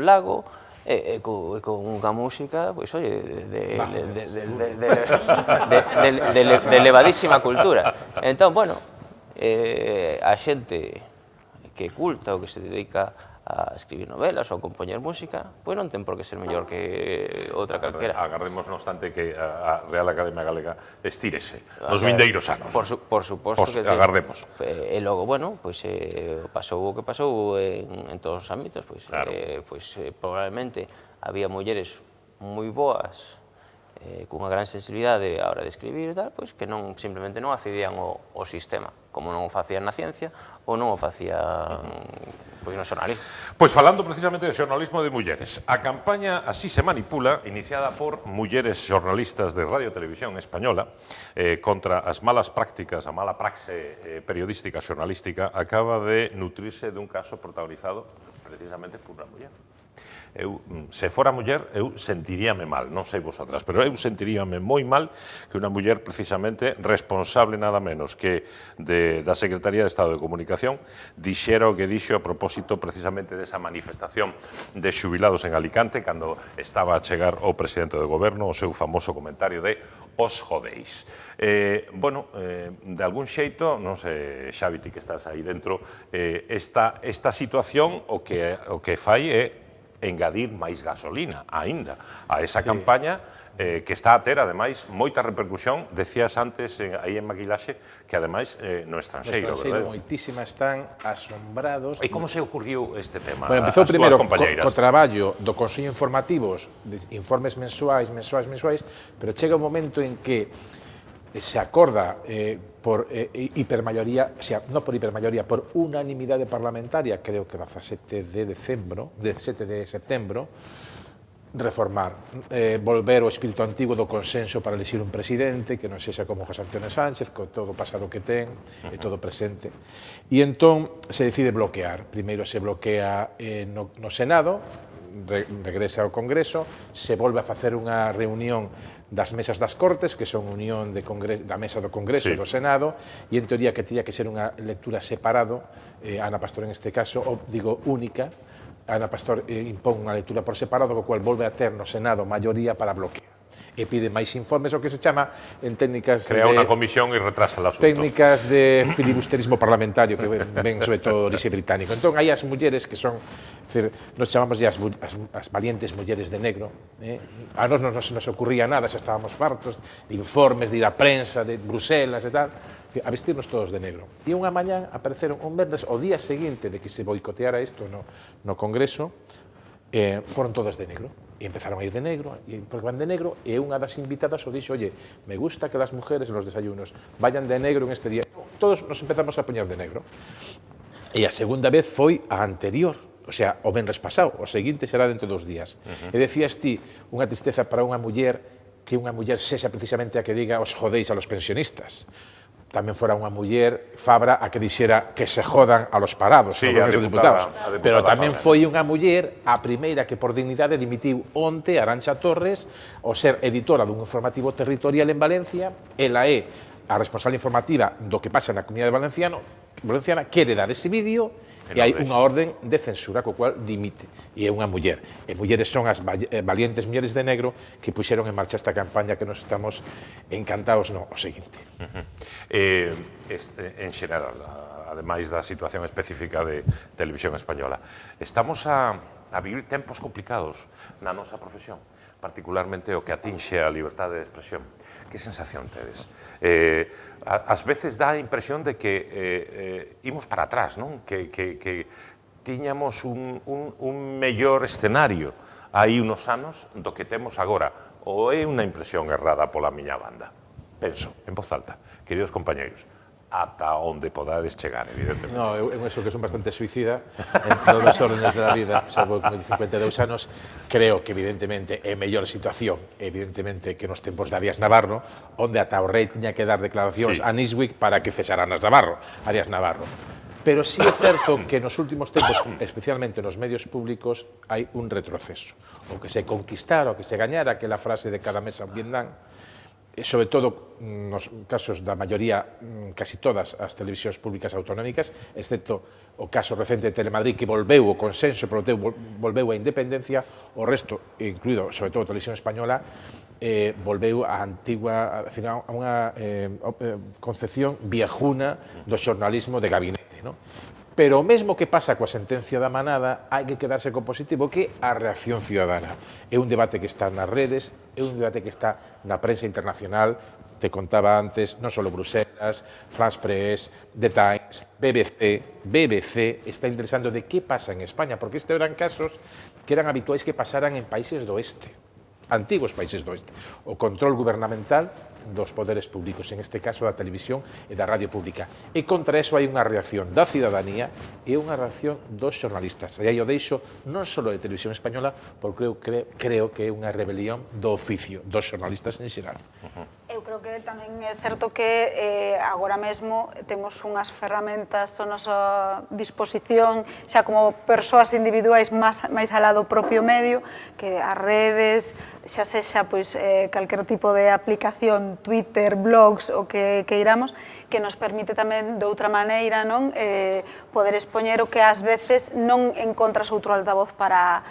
lago, con unha música, pois, oi, de elevadísima cultura. Entón, bueno, a xente que é culta ou que se dedica a escribir novelas ou a compoñer música, pois non ten por que ser mellor que outra calquera. Agardemos, non obstante, que a Real Academia Galega estírese nos vindeiros anos. Por suposto que agardemos. E logo, bueno, pois pasou o que pasou en todos os ámbitos, pois probablemente había mulleres moi boas, cunha gran sensibilidade a hora de escribir e tal, pois que non simplemente non accedían ao sistema, como non o facían na ciencia ou non o facían no xornalismo. Pois falando precisamente de xornalismo de mulleres, a campaña Así se manipula, iniciada por mulleres xornalistas de Radio e Televisión Española contra as malas prácticas, a mala praxe periodística xornalística, acaba de nutrirse dun caso protagonizado precisamente por unha muller. Se fora muller, eu sentiríame mal, non sei vosotras, pero eu sentiríame moi mal que unha muller precisamente responsable nada menos que da Secretaría de Estado de Comunicación dixera o que dixo a propósito precisamente desa manifestación de xubilados en Alicante cando estaba a chegar o presidente do goberno o seu famoso comentario de os jodeis. Bueno, de algún xeito, non sei, Xavi, ti que estás aí dentro, esta situación o que fai é engadir máis gasolina, aínda, a esa campaña que está a ter, ademais, moita repercusión, decías antes, aí en Maquilaxe, que ademais no estranxeiro, verdade? Moitísimas están asombrados. E como se ocurriu este tema? Bueno, empezou primeiro co traballo do Consello Informativos, de informes mensuais, pero chega un momento en que se acorda por hipermayoría, o sea, non por hipermayoría, por unanimidade parlamentaria, creo que 17 de setembro, reformar, volver o espírito antigo do consenso para elixir un presidente que non sexa como José Antonio Sánchez, con todo o pasado que ten e todo o presente. E entón se decide bloquear. Primeiro se bloquea no Senado, regresa ao Congreso, se volve a facer unha reunión das mesas das Cortes, que son unión da mesa do Congreso e do Senado, e en teoría que tiña que ser unha lectura separado, Ana Pastor en este caso, digo única, Ana Pastor impón unha lectura por separado, co cual volve a ter no Senado maioría para bloquear. E pide máis informes, o que se chama en técnicas Crea unha comisión e retrasa el asunto. Técnicas de filibusterismo parlamentario, que ven sobre todo orixe británico. Entón, hai as mulleres que son, nos chamamos as valientes mulleres de negro. A nos non nos ocurría nada, xa estábamos fartos de informes, de ir a prensa, de Bruselas e tal, a vestirnos todos de negro. E unha mañá apareceron un venres, o día seguinte de que se boicoteara isto no Congreso, foron todas de negro. E empezaron a ir de negro, e van de negro, e unha das invitadas o dixo, oye, me gusta que las mujeres en los desayunos vayan de negro en este día. Todos nos empezamos a poñer de negro. E a segunda vez foi a anterior, o sea, o venres pasado, o seguinte será dentro dos días. E decías ti, unha tristeza para unha muller, que unha muller sexa precisamente a que diga os jodeis a los pensionistas. Tamén fora unha muller, Fabra, a que dixera que se jodan a los parados, no Congreso de Diputados. Pero tamén foi unha muller, a primeira que por dignidade dimitiu onte, Arantxa Torres, o ser editora dun informativo territorial en Valencia. Ela é a responsable informativa do que pasa na Comunidade Valenciana, quere dar ese vídeo, e hai unha orden de censura co cual dimite, e é unha muller. E mulleres son as valientes mulleres de negro que puxeron en marcha esta campaña que nos estamos encantados o seguinte. En xeral, ademais da situación específica de Televisión Española, estamos a vivir tempos complicados na nosa profesión, particularmente o que atinxe a liberdade de expresión. Que sensación tedes? Ás veces dá a impresión de que imos para atrás, non? Que tiñamos un mellor escenario hai unos anos do que temos agora. Ou é unha impresión errada pola miña banda? Penso, en voz alta, queridos compañeiros, ata onde podades chegar, evidentemente. No, eu eso que son bastante suicida en todos os órdenes da vida, salvo con 52 anos, creo que evidentemente é mellor situación, evidentemente, que nos tempos de Arias Navarro, onde ata o rei tiña que dar declaracións a Niswick para que cesaran Arias Navarro. Pero sí é certo que nos últimos tempos, especialmente nos medios públicos, hai un retroceso. O que se conquistara, o que se gañara, aquela frase de cada mesa en Vietnam, sobre todo nos casos da maioría, casi todas as televisións públicas autonómicas, excepto o caso recente de Telemadrid, que volveu o consenso, volveu a independencia, o resto, incluído, sobre todo a televisión española, volveu a antigua, a unha concepción viejuna do xornalismo de gabinete, non? Pero o mesmo que pasa coa sentencia da manada, hai que quedarse co positivo, que a reacción ciudadana. É un debate que está nas redes, é un debate que está na prensa internacional, te contaba antes, non só Bruselas, France Press, The Times, BBC, está interesando de que pasa en España, porque estes eran casos que eran habituais que pasaran en países do oeste, antigos países do oeste. O control gubernamental dos poderes públicos, en este caso da televisión e da radio pública. E contra eso hai unha reacción da cidadanía e unha reacción dos xornalistas. E aí o deixo non só de televisión española, porque creo que é unha rebelión do oficio dos xornalistas en xeral. Eu creo que tamén é certo que agora mesmo temos unhas ferramentas a nosa disposición, xa como persoas individuais máis alá do propio medio, que as redes, xa sexa calquer tipo de aplicación, Twitter, blogs, o que iramos, que nos permite tamén de outra maneira poder expoñer o que ás veces non encontras outro altavoz para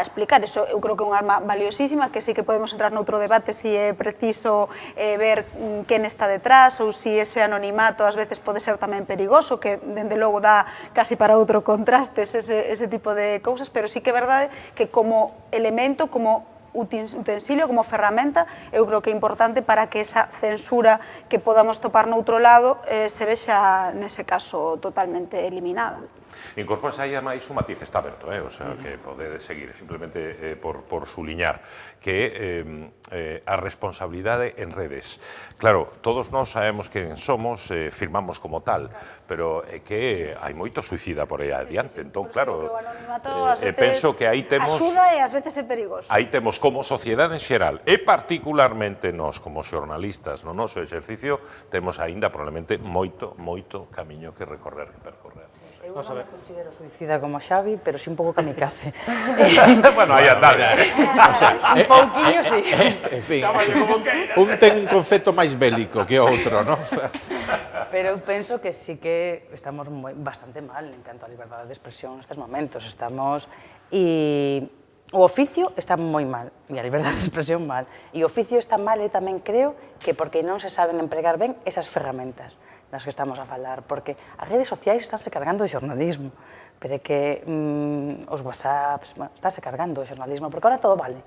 explicar. Iso eu creo que é unha arma valiosísima, que sí que podemos entrar noutro debate se é preciso ver quen está detrás ou se ese anonimato ás veces pode ser tamén perigoso, que dende logo dá casi para outro contraste ese tipo de cousas, pero sí que é verdade que como elemento, como utensilio, como ferramenta, eu creo que é importante para que esa censura que podamos topar noutro lado se vexa, nese caso, totalmente eliminada. Incorpórase aí máis un matiz, está aberto, o sea, que pode seguir, simplemente por suliñar, que a responsabilidade en redes. Claro, todos nós sabemos quen somos, firmamos como tal, pero é que hai moito suicida por aí adiante, entón, claro, penso que aí temos... Axuda e ás veces é perigoso. Aí temos como sociedade en xeral, e particularmente nós como xornalistas no noso exercicio, temos aínda probablemente moito camiño que recorrer, que percorrer. Eu non me considero suicida como Xavi, pero sí un pouco kamikaze. Bueno, aí andade. Un pouquinho, sí. En fin, un ten un concepto máis bélico que outro, non? Pero eu penso que sí que estamos bastante mal en canto a liberdade de expresión nestes momentos. E o oficio está moi mal, e a liberdade de expresión mal. E o oficio está mal e tamén creo que porque non se saben empregar ben esas ferramentas das que estamos a falar, porque as redes sociais estánse cargando o xornalismo, pero é que os WhatsApps estánse cargando o xornalismo, porque ahora todo vale.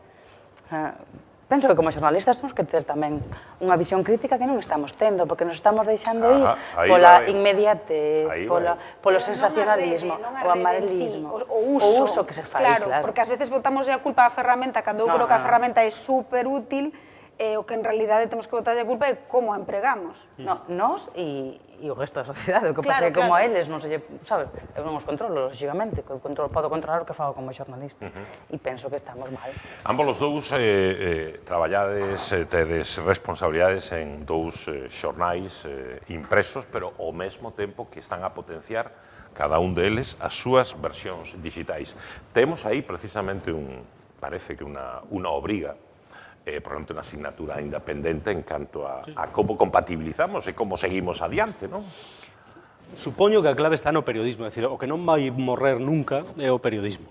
Penso que como xornalistas temos que ter tamén unha visión crítica que non estamos tendo, porque nos estamos deixando ir pola inmediatez, polo sensacionalismo, o amarelismo, o uso que se fai. Claro, porque ás veces botamos a culpa á ferramenta, cando eu creo que a ferramenta é super útil, o que en realidade temos que botar a culpa é como a empregamos. Nós e o resto da sociedade, o que pasa é que como a eles non se lle, sabes, eu non os controlo, lógicamente, podo controlar o que fago como xornalista, e penso que estamos mal. Ambos os dous traballades, tedes responsabilidades en dous xornais impresos, pero ao mesmo tempo que están a potenciar cada un deles as súas versións digitais. Temos aí precisamente parece que unha obriga, probablemente unha asignatura independente en canto a como compatibilizamos e como seguimos adiante, non? Supoño que a clave está no periodismo, é dicir, o que non vai morrer nunca é o periodismo.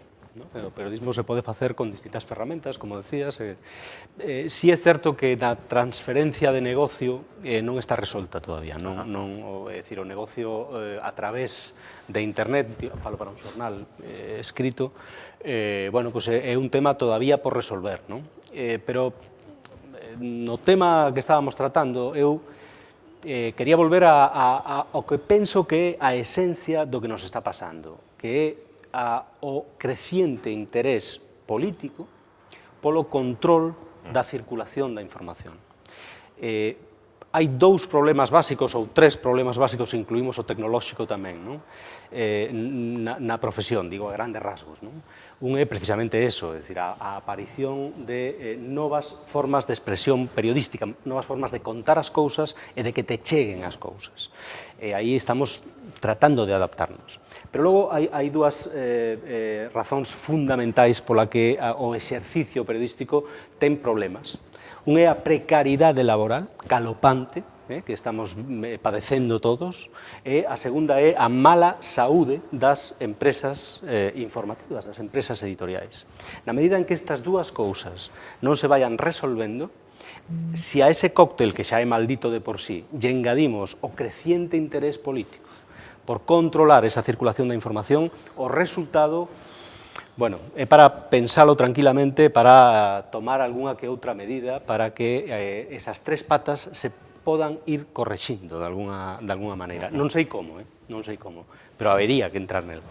O periodismo se pode facer con distintas ferramentas, como decías. Si é certo que na transferencia de negocio non está resolta todavía. É dicir, o negocio a través de internet, falo para un xornal escrito, é un tema todavía por resolver, non? Pero no tema que estábamos tratando, eu quería volver ao que penso que é a esencia do que nos está pasando, que é o creciente interés político polo control da circulación da información. hai dous problemas básicos ou tres problemas básicos, incluímos o tecnolóxico tamén, non? Na profesión, digo, a grandes rasgos, non? Un é precisamente eso, é dicir, a aparición de novas formas de expresión periodística, novas formas de contar as cousas e de que te cheguen as cousas. E aí estamos tratando de adaptarnos. Pero logo hai dúas razóns fundamentais pola que o exercicio periodístico ten problemas. Un é a precariedade laboral, galopante, que estamos padecendo todos, e a segunda é a mala saúde das empresas informativas, das empresas editoriais. Na medida en que estas dúas cousas non se vayan resolvendo, se a ese cóctel que xa é maldito de por sí, lle engadimos o creciente interés político por controlar esa circulación da información, o resultado, bueno, é para pensalo tranquilamente, para tomar algunha que outra medida para que esas tres patas se podan ir correxindo de alguna maneira. Non sei como, non sei como, pero habería que entrar nelas.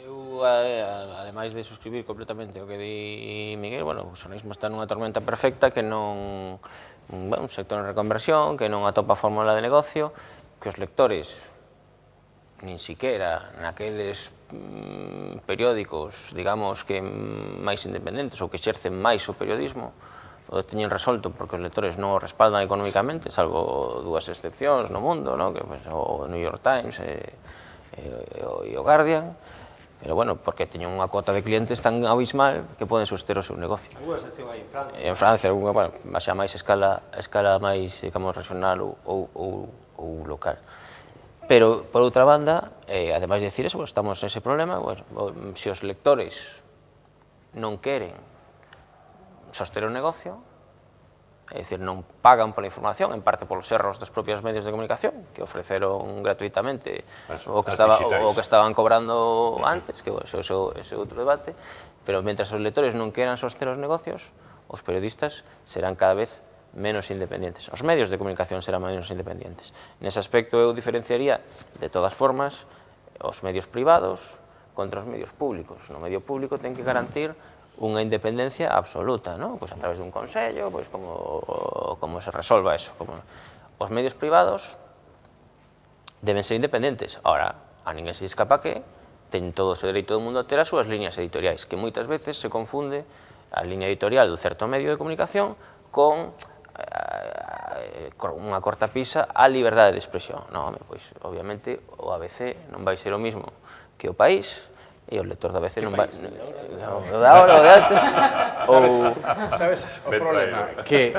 Eu, ademais de suscribir completamente o que di Miguel, bueno, o xornalismo está nunha tormenta perfecta que non, un sector en reconversión, que non atopa fórmula de negocio, que os lectores nin siquiera naqueles periódicos, digamos, que máis independentes ou que exercen máis o periodismo, o teñen resolto porque os lectores non o respaldan económicamente, salvo dúas excepcións no mundo, que o New York Times e o Guardian, pero bueno, porque teñen unha cota de clientes tan abismal que poden soster o seu negocio. Alguna excepción hai en Francia? En Francia, bueno, xa máis escala máis, digamos, regional ou local. Pero, por outra banda, ademais de decir eso, estamos nese problema, se os lectores non queren soster o negocio, é dicir, non pagan pola información, en parte polos erros dos propios medios de comunicación, que ofreceron gratuitamente o que estaban cobrando antes, que ese é outro debate, pero mentre os lectores non queran soster os negocios, os periodistas serán cada vez menos independientes. Os medios de comunicación serán menos independientes. Nese aspecto eu diferenciaría, de todas formas, os medios privados contra os medios públicos. No medio público ten que garantir unha independencia absoluta, a través dun consello, como se resolva eso. Os medios privados deben ser independentes. Ahora, a ninguén se escapa que ten todo o dereito do mundo a ter as súas líneas editoriais, que moitas veces se confunde a línea editorial do certo medio de comunicación con unha cortapisa á liberdade de expresión. Non, pois, obviamente, o ABC non vai ser o mismo que o País, e o lector da ABC non vai... O de agora, o de antes... Sabes o problema? Que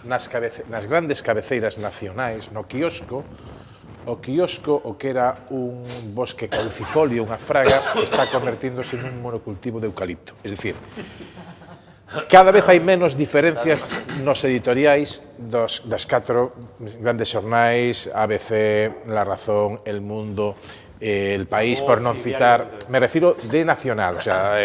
nas grandes cabeceiras nacionais, no quiosco, o que era un bosque caducifolio, unha fraga, está convertíndose nun monocultivo de eucalipto. Es dicir, cada vez hai menos diferencias nos editoriais das catro grandes xornais, ABC, La Razón, El Mundo, El País, por non citar, me refiro de nacional, o sea,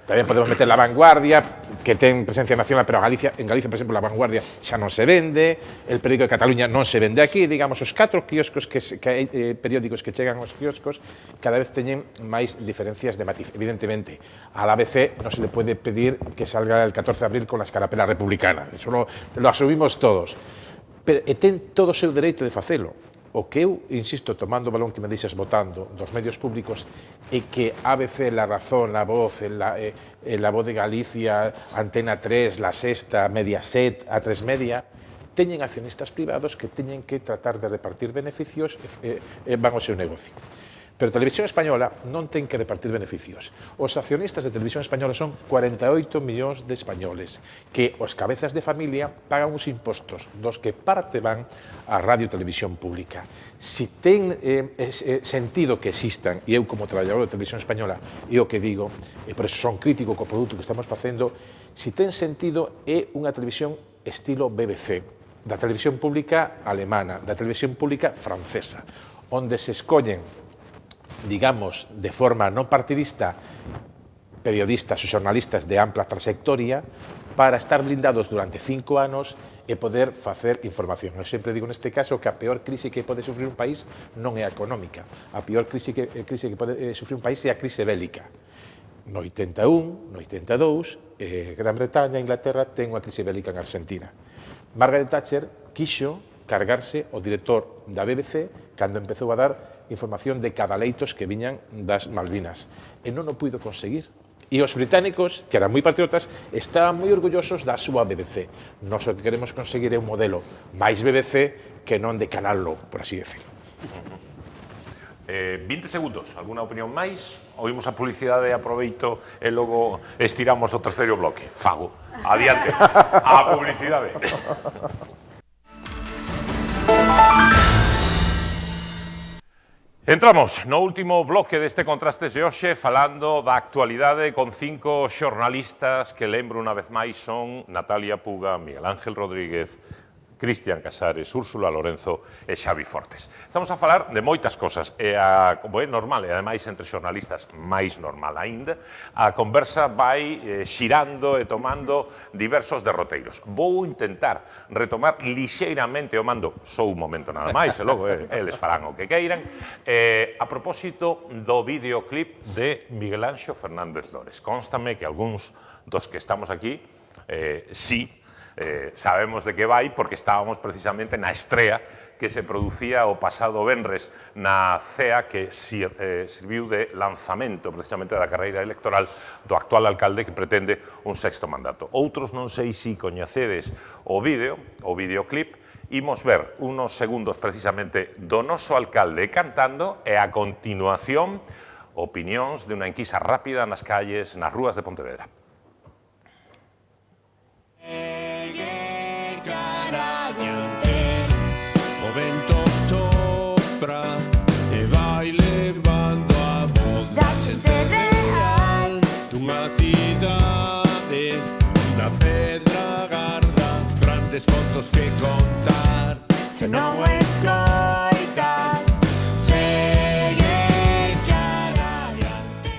tamén podemos meter La Vanguardia, que ten presencia nacional, pero en Galicia, por exemplo, La Vanguardia xa non se vende, el periódico de Cataluña non se vende aquí, digamos, os catro quioscos periódicos que chegan aos quioscos cada vez teñen máis diferencias de matiz. Evidentemente, al ABC non se le puede pedir que salga el 14 de abril con la escarapela republicana, eso lo asumimos todos, pero ten todo o seu dereito de facelo. O que eu, insisto, tomando o balón que me deixas votando dos medios públicos, é que ABC, La Razón, La Voz, La Voz de Galicia, Antena 3, La Sexta, Mediaset, A3 Media, teñen accionistas privados que teñen que tratar de repartir beneficios e van ao seu negocio. Pero Televisión Española non ten que repartir beneficios. Os accionistas de Televisión Española son 48 millóns de españoles que os cabezas de familia pagan os impostos dos que parte van á radio e televisión pública. Si ten sentido que existan, e eu como traballador de Televisión Española é o que digo, e por eso son crítico co produto que estamos facendo, si ten sentido é unha televisión estilo BBC, da televisión pública alemana, da televisión pública francesa, onde se escollen, digamos, de forma non partidista, periodistas ou xornalistas de ampla trayectoria para estar blindados durante 5 anos e poder facer información. Eu sempre digo neste caso que a peor crise que pode sufrir un país non é a económica, a peor crise que pode sufrir un país é a crise bélica. No 81, no 82, Gran Bretaña e Inglaterra ten unha crise bélica en Argentina. Margaret Thatcher quixo cargarse o director da BBC cando empezou a dar información de cadaleitos que viñan das Malvinas. E non o puido conseguir. E os británicos, que eran moi patriotas, estaban moi orgullosos da súa BBC. Nós o que queremos conseguir é un modelo máis BBC que non de Canal Low, por así decirlo. 20 segundos, alguna opinión máis? Oímos a publicidade, aproveito e logo estiramos o terceiro bloque. Fago. Adiante. A publicidade. Entramos no último bloque deste Contrastes de hoxe falando da actualidade con 5 xornalistas que lembro unha vez máis son Natalia Puga, Miguel Ángel Rodríguez, Cristian Casares, Úrsula Lorenzo e Xavi Fortes. Estamos a falar de moitas cosas e como é normal, e ademais entre xornalistas máis normal aínda, a conversa vai xirando e tomando diversos derroteiros. Vou intentar retomar lixeiramente o mando, só un momento nada máis, e logo eles farán o que queiran, a propósito do videoclip de Miguel Anxo Fernández Lores. Constame que algúns dos que estamos aquí, sí, sabemos de que vai porque estábamos precisamente na estrea que se producía o pasado venres na CEA que serviu de lanzamento precisamente da carreira electoral do actual alcalde que pretende un 6º mandato. Outros non sei se coñecedes o videoclip, imos ver unos segundos precisamente do noso alcalde cantando e a continuación opinións de unha enquisa rápida nas calles, nas rúas de Pontevedra. O vento sopra e vai levando a voz da xente real dunha cidade na pedra garda grandes contos que contar se non o escoitas segue cara adiante.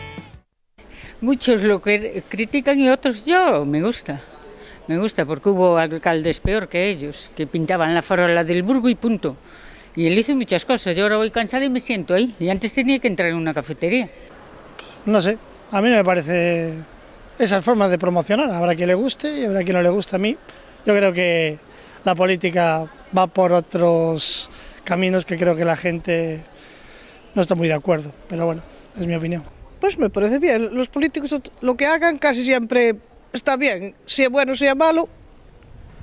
Muchos lo critican y otros yo, me gusta. Me gusta porque hubo alcaldes peor que ellos, que pintaban la farola del Burgo y punto. Y él hizo muchas cosas. Yo ahora voy cansada y me siento ahí. Y antes tenía que entrar en una cafetería. No sé, a mí no me parece esas formas de promocionar. Habrá quien le guste y habrá quien no le guste. A mí yo creo que la política va por otros caminos que creo que la gente no está muy de acuerdo. Pero bueno, es mi opinión. Pues me parece bien. Los políticos lo que hagan casi siempre está bien, sea bueno, sea malo,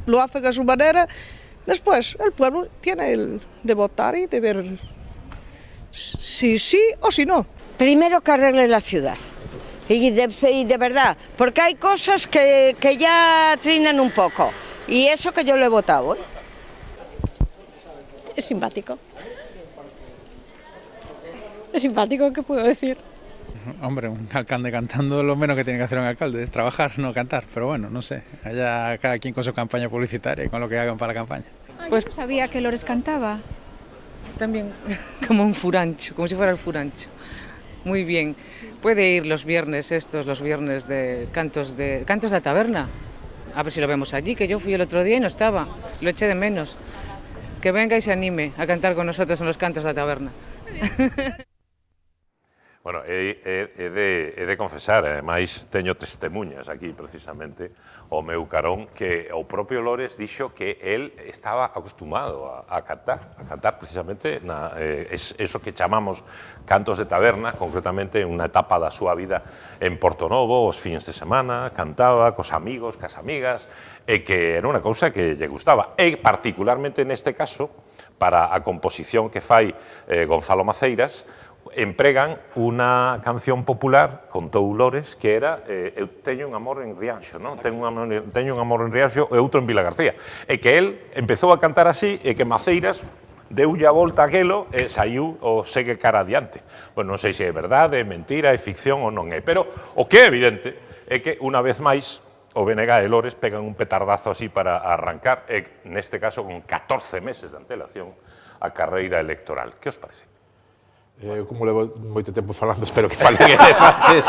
lo hacen a su manera. Después, el pueblo tiene el de votar y de ver si sí o si no. Primero que arregle la ciudad, y de verdad, porque hay cosas que ya trinan un poco, y eso que yo lo he votado, ¿eh? Es simpático. Es simpático, ¿qué puedo decir? Hombre, un alcalde cantando lo menos que tiene que hacer un alcalde, es trabajar, no cantar, pero bueno, no sé, allá cada quien con su campaña publicitaria y con lo que hagan para la campaña. Pues no sabía que Lores cantaba. También como un furancho, como si fuera el furancho. Muy bien. Puede ir los viernes los viernes de cantos de la taberna. A ver si lo vemos allí, que yo fui el otro día y no estaba, lo eché de menos. Que venga y se anime a cantar con nosotros en los cantos da taberna. Bueno, he de confesar, ademais teño testemunhas aquí precisamente o meu carón que o propio Lores dixo que él estaba acostumado a cantar precisamente eso que chamamos cantos de taberna, concretamente unha etapa da súa vida en Portonovo, os fins de semana, cantaba cos amigos, cas amigas, e que era unha cousa que lle gustaba, e particularmente neste caso, para a composición que fai Gonzalo Maceiras, empregan unha canción popular, contou Lores, que era Eu teño un amor en Rianxo, non? Teño un amor en Rianxo e outro en Vilagarcía. E que el empezou a cantar así e que Maceiras deulle a volta aquelo e saiu o Segue cara adiante. Bueno, non sei se é verdade, é mentira, é ficción ou non é, pero o que é evidente é que unha vez máis o BNG e Lores pegan un petardazo así para arrancar, e neste caso con 14 meses de antelación, a carreira electoral. Que os parece? Eu como levo moito tempo falando, espero que falen eles antes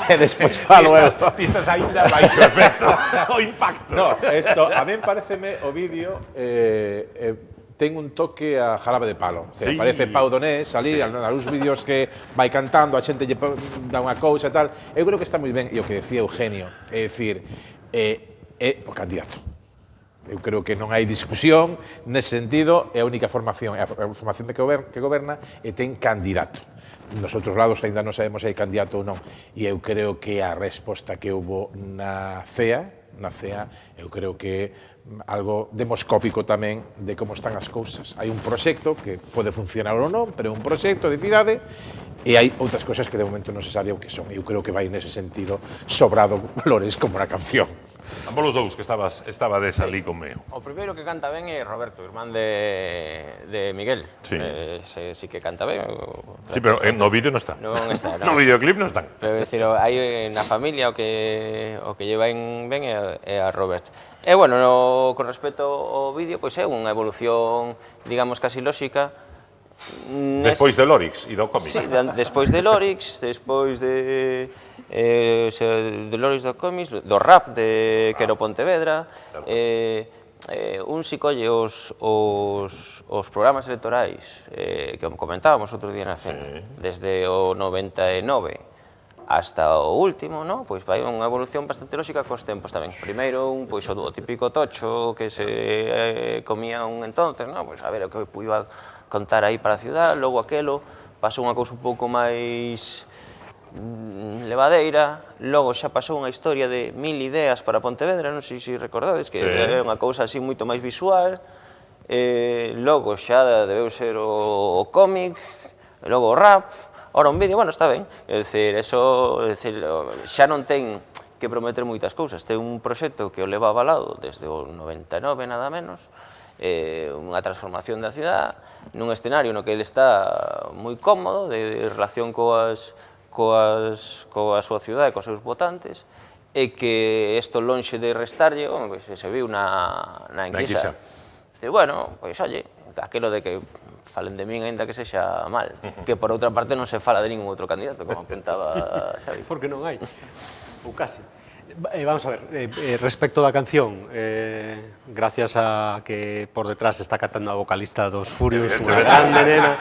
e despois falo eu. Ti estás aínda baixo efecto, o impacto. No, a mí pareceme o vídeo ten un toque a Jarabe de Palo. Sí. Parece Pau Donés salir, sí, algúns vídeos que vai cantando, a xente lle dá unha cousa e tal. Eu creo que está moi ben, e o que decía Eugenio, é dicir, é o candidato. Eu creo que non hai discusión nese sentido, é a única formación, é a formación que goberna e ten candidato. Nos outros lados ainda non sabemos se hai candidato ou non, e eu creo que a resposta que houve na CEA, eu creo que algo demoscópico tamén de como están as cousas. Hai un proxecto que pode funcionar ou non, pero é un proxecto de cidade e hai outras cousas que de momento non se sabe o que son. Eu creo que vai nese sentido sobrado Lores como na canción. Ambos os dous que estabades ali conmigo. O primeiro que canta ben é Roberto, irmán de Miguel. Sí. Sí que canta ben. Sí, pero no vídeo non está. Non está, no videoclip non están. Pero, decir, hai na familia o que lleva ben é a Robert. E, bueno, con respecto ao vídeo, pois é unha evolución, digamos, casi lóxica. Despois de Lorix e do cómic. Sí, despois de Lorix, despois de Lorix do cómic, do rap de Quero Pontevedra, un si colle os programas electorais que comentábamos outro día na cena, desde o 99 hasta o último, pois vai unha evolución bastante lóxica cos tempos tamén. Primeiro, pois o típico tocho que se comía un entonces, pois a ver o que iba contar aí para a ciudad, logo aquelo, pasou unha cousa un pouco máis levadeira, logo xa pasou unha historia de 1000 ideas para Pontevedra, non sei se recordades, que era unha cousa así moito máis visual, logo xa debeu ser o cómic, logo o rap, ora un vídeo, bueno, está ben, é dicir, xa non ten que prometer moitas cousas, ten un proxecto que o leva avalado desde o 99 nada menos, unha transformación da cidade nun escenario no que ele está moi cómodo de relación coa súa cidade e cos seus votantes e que isto lonxe de restarlle, se viu na enquisa. Dicir, bueno, pois, oye, aquelo de que falen de min aínda que sexa mal, que por outra parte non se fala de ningún outro candidato, como apuntaba Xavi. Porque non hai, ou casi. Vamos a ver, respecto da canción, gracias a que por detrás está cantando a vocalista dos Furious, unha grande nena.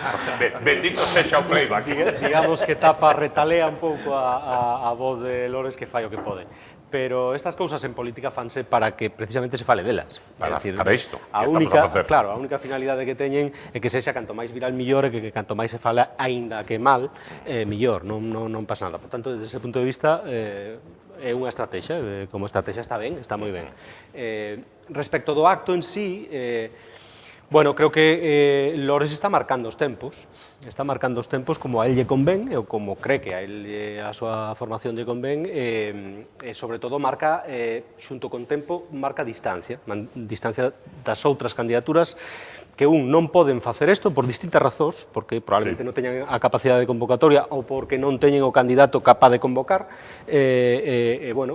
Bendito sexa o playback. Digamos que retalea un pouco a voz de Lores que fai o que pode. Pero estas cousas en política fanse para que precisamente se fale delas. Para isto que estamos a facer. Claro, a única finalidade que teñen é que sexa canto máis viral millor e que canto máis se fala, aínda que mal, millor, non pasa nada. Por tanto, desde ese punto de vista, é unha estrategia, como estrategia está ben, está moi ben. Respecto do acto en sí, bueno, creo que Lores está marcando os tempos como a él lle convén, ou como cree que a súa formación lle convén, e sobre todo marca, xunto con tempo, marca distancia das outras candidaturas que non poden facer isto por distintas razóns, porque probablemente non teñan a capacidade de convocatoria ou porque non teñen o candidato capaz de convocar, bueno,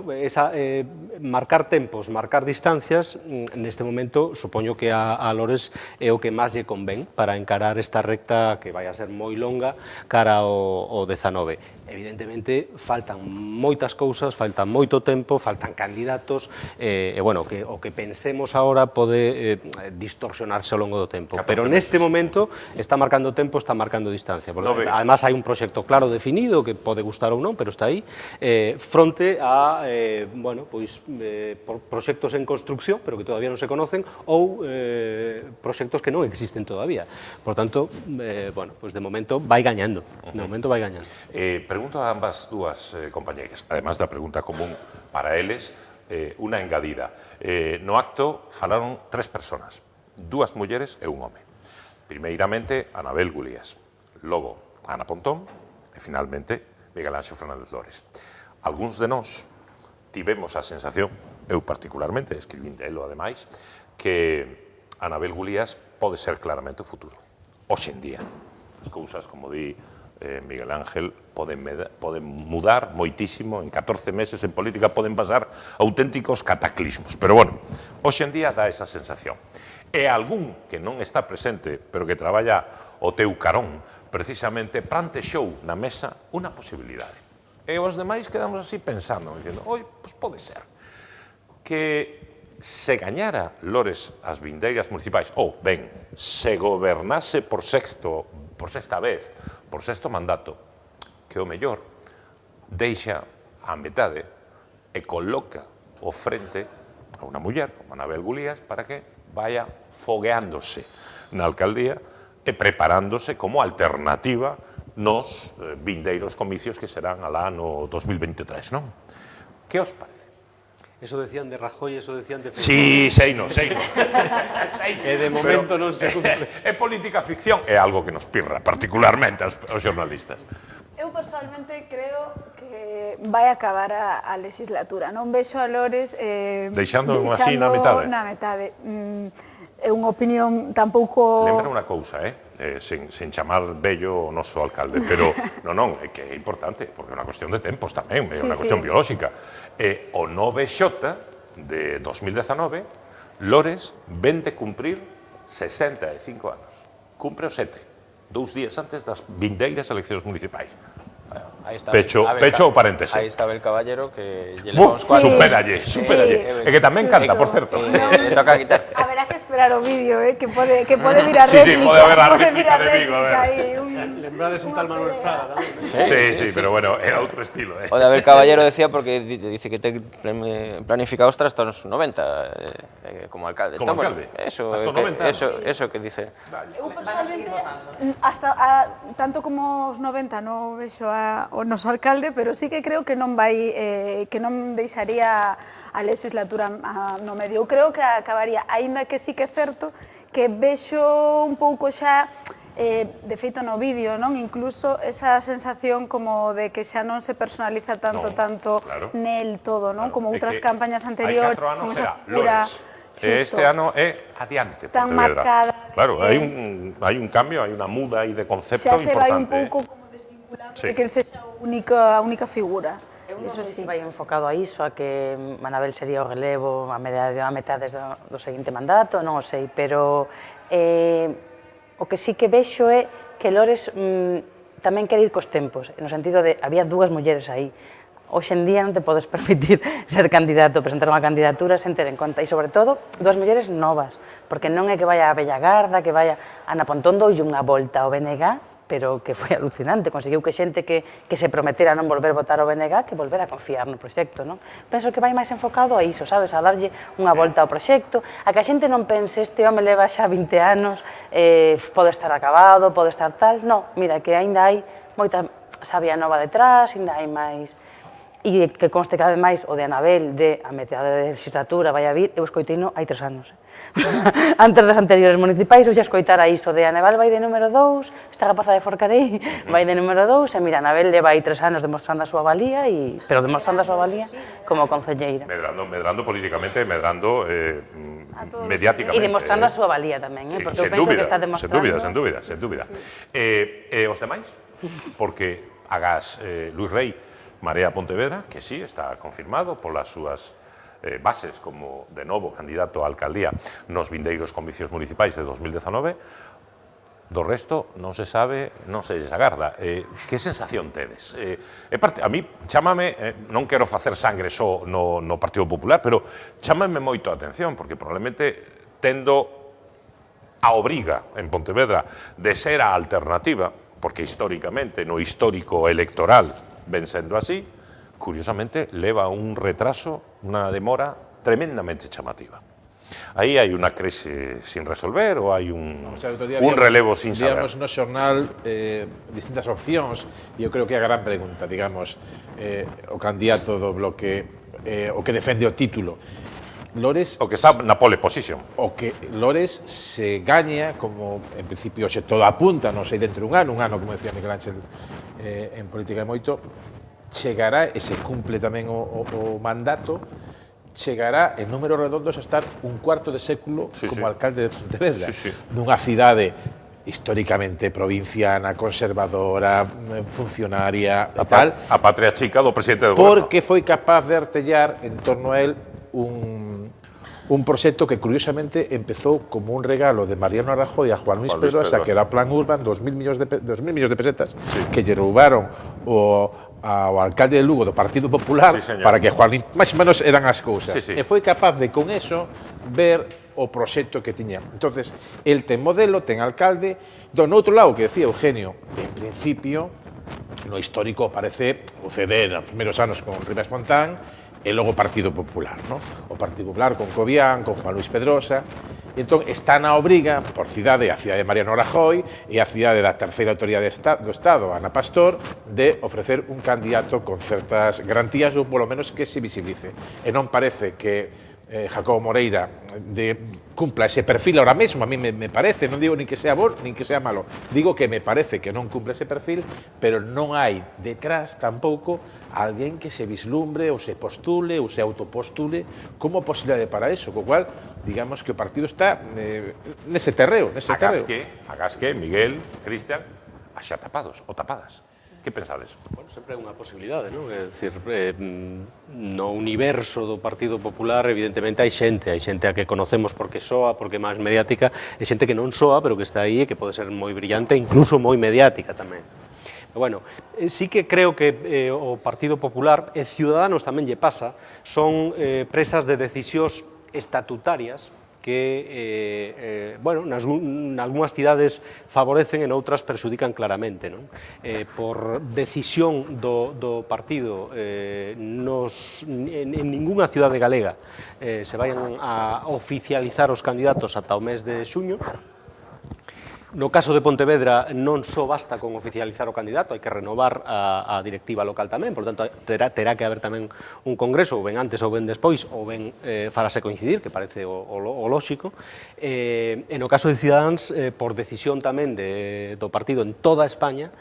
marcar tempos, marcar distancias, neste momento, supoño que a Lores é o que máis lle convén para encarar esta recta que vai a ser moi longa cara ao 19. Evidentemente, faltan moitas cousas, faltan moito tempo, faltan candidatos, e, bueno, o que pensemos agora pode distorsionarse ao longo do tempo. Pero neste momento está marcando tempo, está marcando distancia. Además, hai un proxecto claro definido que pode gustar ou non, pero está aí, fronte a, bueno, pois, proxectos en construcción, pero que todavía non se conocen, ou proxectos que non existen todavía. Por tanto, bueno, pois de momento vai gañando. De momento vai gañando. Pregunto a ambas dúas compañeiras, además da pregunta común para eles, unha engadida. No acto falaron 3 personas, 2 mulleres e un home. Primeiramente, Anabel Gulías, logo Ana Pontón e finalmente Miguel Anxo Fernández Lores. Algúns de nós tivemos a sensación, eu particularmente, escribín delo ademais, que Anabel Gulías pode ser claramente o futuro. Hoxe en día, as cousas, como di Miguel Ángel, poden mudar moitísimo, en 14 meses en política poden pasar auténticos cataclismos. Pero, bueno, hoxe en día dá esa sensación. E algún que non está presente, pero que traballa o teu carón, precisamente plantexou na mesa unha posibilidade. E os demais quedamos así pensando, dicindo, oi, pois pode ser. Que se gañara Lores as vindeiras municipais, ou, ben, se gobernase por sexta vez, por sexto mandato, que o mellor deixa a metade e coloca o frente a unha muller, como Anabel Gulías, para que vaya fogueándose na alcaldía e preparándose como alternativa nos vindeiros comicios que serán alá no 2023, non? Que os parece? Eso decían de Rajoy, eso decían de... Sí, seino. E de momento non se cumple. É política ficción, é algo que nos pirra particularmente aos xornalistas. Eu personalmente creo que vai acabar a legislatura. Non vexo a Lores deixando así na metade. Na metade. É unha opinión tampouco... Lembra unha cousa, sen chamar bello o noso alcalde, pero non, é que é importante, porque é unha cuestión de tempos tamén, é unha cuestión biolóxica. O 9X de 2019, Lores ven de cumprir 65 anos. Cumpre os 7, 2 días antes das vindeiras eleccións municipais. Pecho o paréntese. Aí está el caballero que lle levamos supéralle. E que tamén canta, por certo. Toca quitar. Haberá que esperar o vídeo, que pode vir a réplica. Sí, pode haber a réplica de Vigo, a ver. Lembrades un tal Manuel Fraga tamén. Sí, pero bueno, era outro estilo. O de Abel Caballero decía porque dice que ten planificados hasta os 90 como alcalde. Como alcalde? Eso, hasta 90 anos. Eso que dice. Eu personalmente, tanto como os 90 non vexo o noso alcalde, pero sí que creo que non deixaría a legislatura no medio. Eu creo que acabaría, aínda que sí que é certo que vexo un pouco xa, de feito no vídeo, non? Incluso esa sensación como de que xa non se personaliza tanto nel todo, non? Como outras campañas anteriores. Hai 4 anos era Lores. Este ano é adiante. Tan marcada. Claro, hai un cambio, hai unha muda aí de concepto importante. Xa se vai un pouco como desvinculando de que sexa a única figura. Eso sí. Vai enfocado a iso, a que Anabel sería o relevo a metade do seguinte mandato, non o sei, pero o que sí que vexo é que Lores tamén quere ir cos tempos, no sentido de, había 2 mulleres aí. Hoxe en día non te podes permitir ser candidato, presentar unha candidatura sen ter en conta. E, sobre todo, 2 mulleres novas, porque non é que vaya a Bella Garda, que vaya Ana Pontón doulle unha volta ao BNG, pero que foi alucinante. Conseguiu que xente que se prometera non volver votar ao BNG, que volver a confiar no proxecto, non? Penso que vai máis enfocado a iso, sabes? A darlle unha volta ao proxecto, a que a xente non pense, este home leva xa 20 anos, pode estar acabado, pode estar tal. Non, mira, que aínda hai moita sabia nova detrás, aínda hai máis... E que conste que, ademais, o de Anabel, de a metade da legislatura vai a vir, eu escoiteino hai 3 anos. Antes das anteriores municipais, eu xa escoitara iso de Anabel vai de número 2, esta rapaza de Forcarei vai de número 2, e mira, Anabel leva aí 3 anos demostrando a súa valía, pero demostrando a súa valía como concelleira. Medrando políticamente, medrando mediáticamente. E demostrando a súa valía tamén, porque eu penso que está demostrando... Sen dúbida. Os demais? Porque agás Luis Rey, Marea Pontevedra, que sí, está confirmado polas súas bases como, de novo, candidato á alcaldía nos vindeiros comicios municipais de 2019, do resto non se sabe, non se desagarda. Que sensación tedes? A mí, chámame, non quero facer sangre só no Partido Popular, pero chámame moito a atención, porque probablemente tendo a obriga en Pontevedra de ser a alternativa, porque históricamente, no histórico electoral, ven sendo así, curiosamente, leva un retraso, unha demora tremendamente chamativa. Aí hai unha crise sin resolver ou hai un relevo sin saber. Víamos no xornal distintas opcións e eu creo que é a gran pregunta, digamos, o candidato do bloque, o que defende o título. Lores... O que está na pole position. O que Lores se gaña, como en principio xe todo apunta, non sei, dentro dun ano, como decía Miguel Ángel en Política de Moito, chegará, e se cumple tamén o mandato, chegará en números redondos a estar un cuarto de século como alcalde de Pontevedra, nunha cidade históricamente provinciana, conservadora, funcionaria e tal. A patria chica do presidente do goberno. Porque foi capaz de artellar en torno a él un proxecto que curiosamente empezou como un regalo de Mariano Rajoy a Juan Luis Pedrosa, que era Plan Urban, 2.000 millóns de pesetas, que lle roubaron ao alcalde de Lugo do Partido Popular para que Juan Luis, máis ou menos eran as cousas. E foi capaz de, con eso, ver o proxecto que tiña. Entonces, el ten modelo, ten alcalde. Do outro lado, que decía Eugenio, en principio, no histórico parece o CD nos primeiros anos con Ribes Fontán, e logo o Partido Popular, no? O Partido Popular con Cobián, con Juan Luis Pedrosa, e entón está na obriga, por cidade, a cidade de Mariano Rajoy e a cidade da terceira autoridade do Estado, Ana Pastor, de ofrecer un candidato con certas garantías ou polo menos que se visibilice. E non parece que Jacobo Moreira cumpla ese perfil ahora mesmo, a mí me parece, non digo nin que sea bo, nin que sea malo, digo que me parece que non cumple ese perfil, pero non hai detrás tampouco alguén que se vislumbre ou se postule ou se autopostule como posibilidade para eso, co cual, digamos que o partido está nese terreo, Agás que, Miguel, Cristian, xa tapados ou tapadas. Que pensades? Bueno, sempre é unha posibilidade, non? É dicir, no universo do Partido Popular, evidentemente, hai xente a que conocemos porque soa, porque é máis mediática, e xente que non soa, pero que está aí e que pode ser moi brillante, incluso moi mediática tamén. Pero bueno, sí que creo que o Partido Popular, e Ciudadanos tamén lle pasa, son presas de decisións estatutarias que, bueno, nalgúnas cidades favorecen e noutras perxudican claramente, non? Por decisión do partido, en ningunha cidade galega se vayan a oficializar os candidatos ata o mes de xuño. No caso de Pontevedra non só basta con oficializar o candidato, hai que renovar a directiva local tamén, por tanto terá que haber tamén un congreso, ou ben antes ou ben despois, ou ben farase coincidir, que parece o lóxico. E no caso de Ciudadanos, por decisión tamén do partido en toda España,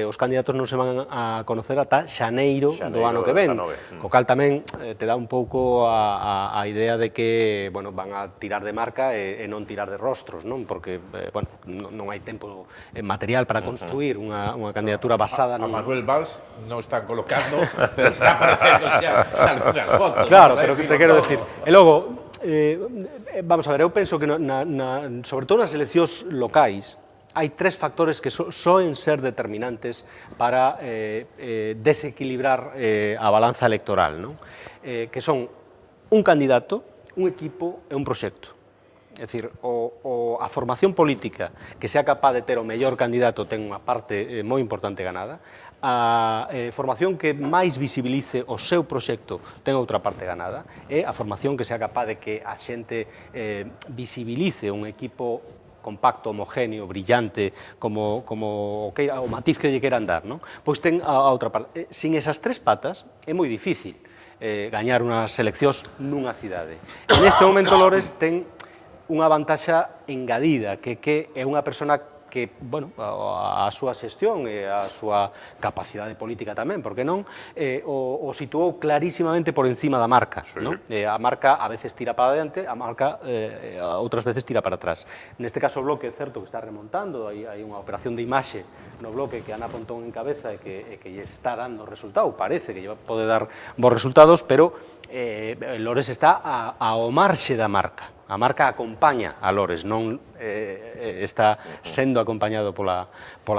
os candidatos non se van a conocer ata xaneiro do ano que ven, co cal tamén te dá un pouco a idea de que, bueno, van a tirar de marca e non tirar de rostros, non? Porque, bueno, non hai tempo material para construir unha candidatura basada A Manuel Valls non están colocando, pero está aparecendo xa algunhas fotos. Claro, pero que te quero decir. E logo, vamos a ver, eu penso que sobre todo nas eleccións locais hai tres factores que soen ser determinantes para desequilibrar a balanza electoral, non? Que son un candidato, un equipo e un proxecto. É dicir, a formación política que sea capaz de ter o mellor candidato ten unha parte moi importante ganada, a formación que máis visibilice o seu proxecto ten outra parte ganada, e a formación que sea capaz de que a xente visibilice un equipo compacto, homogéneo, brillante, como o matiz que lle queran dar, non? Pois ten a outra parte. Sin esas tres patas é moi difícil gañar unhas eleccións nunha cidade. En este momento Lores ten unha vantaxa engadida, que é unha persona que, bueno, a súa xestión e a súa capacidade política tamén, porque non, o situou clarísimamente por encima da marca, non? A marca a veces tira para adiante, a marca outras veces tira para atrás. Neste caso o Bloque é certo que está remontando, hai unha operación de imaxe no Bloque que Ana Pontón encabeza e que lle está dando resultado, parece que lle pode dar bons resultados, pero Lores está ao marxe da marca. A marca acompaña a Lores, non está sendo acompañado pola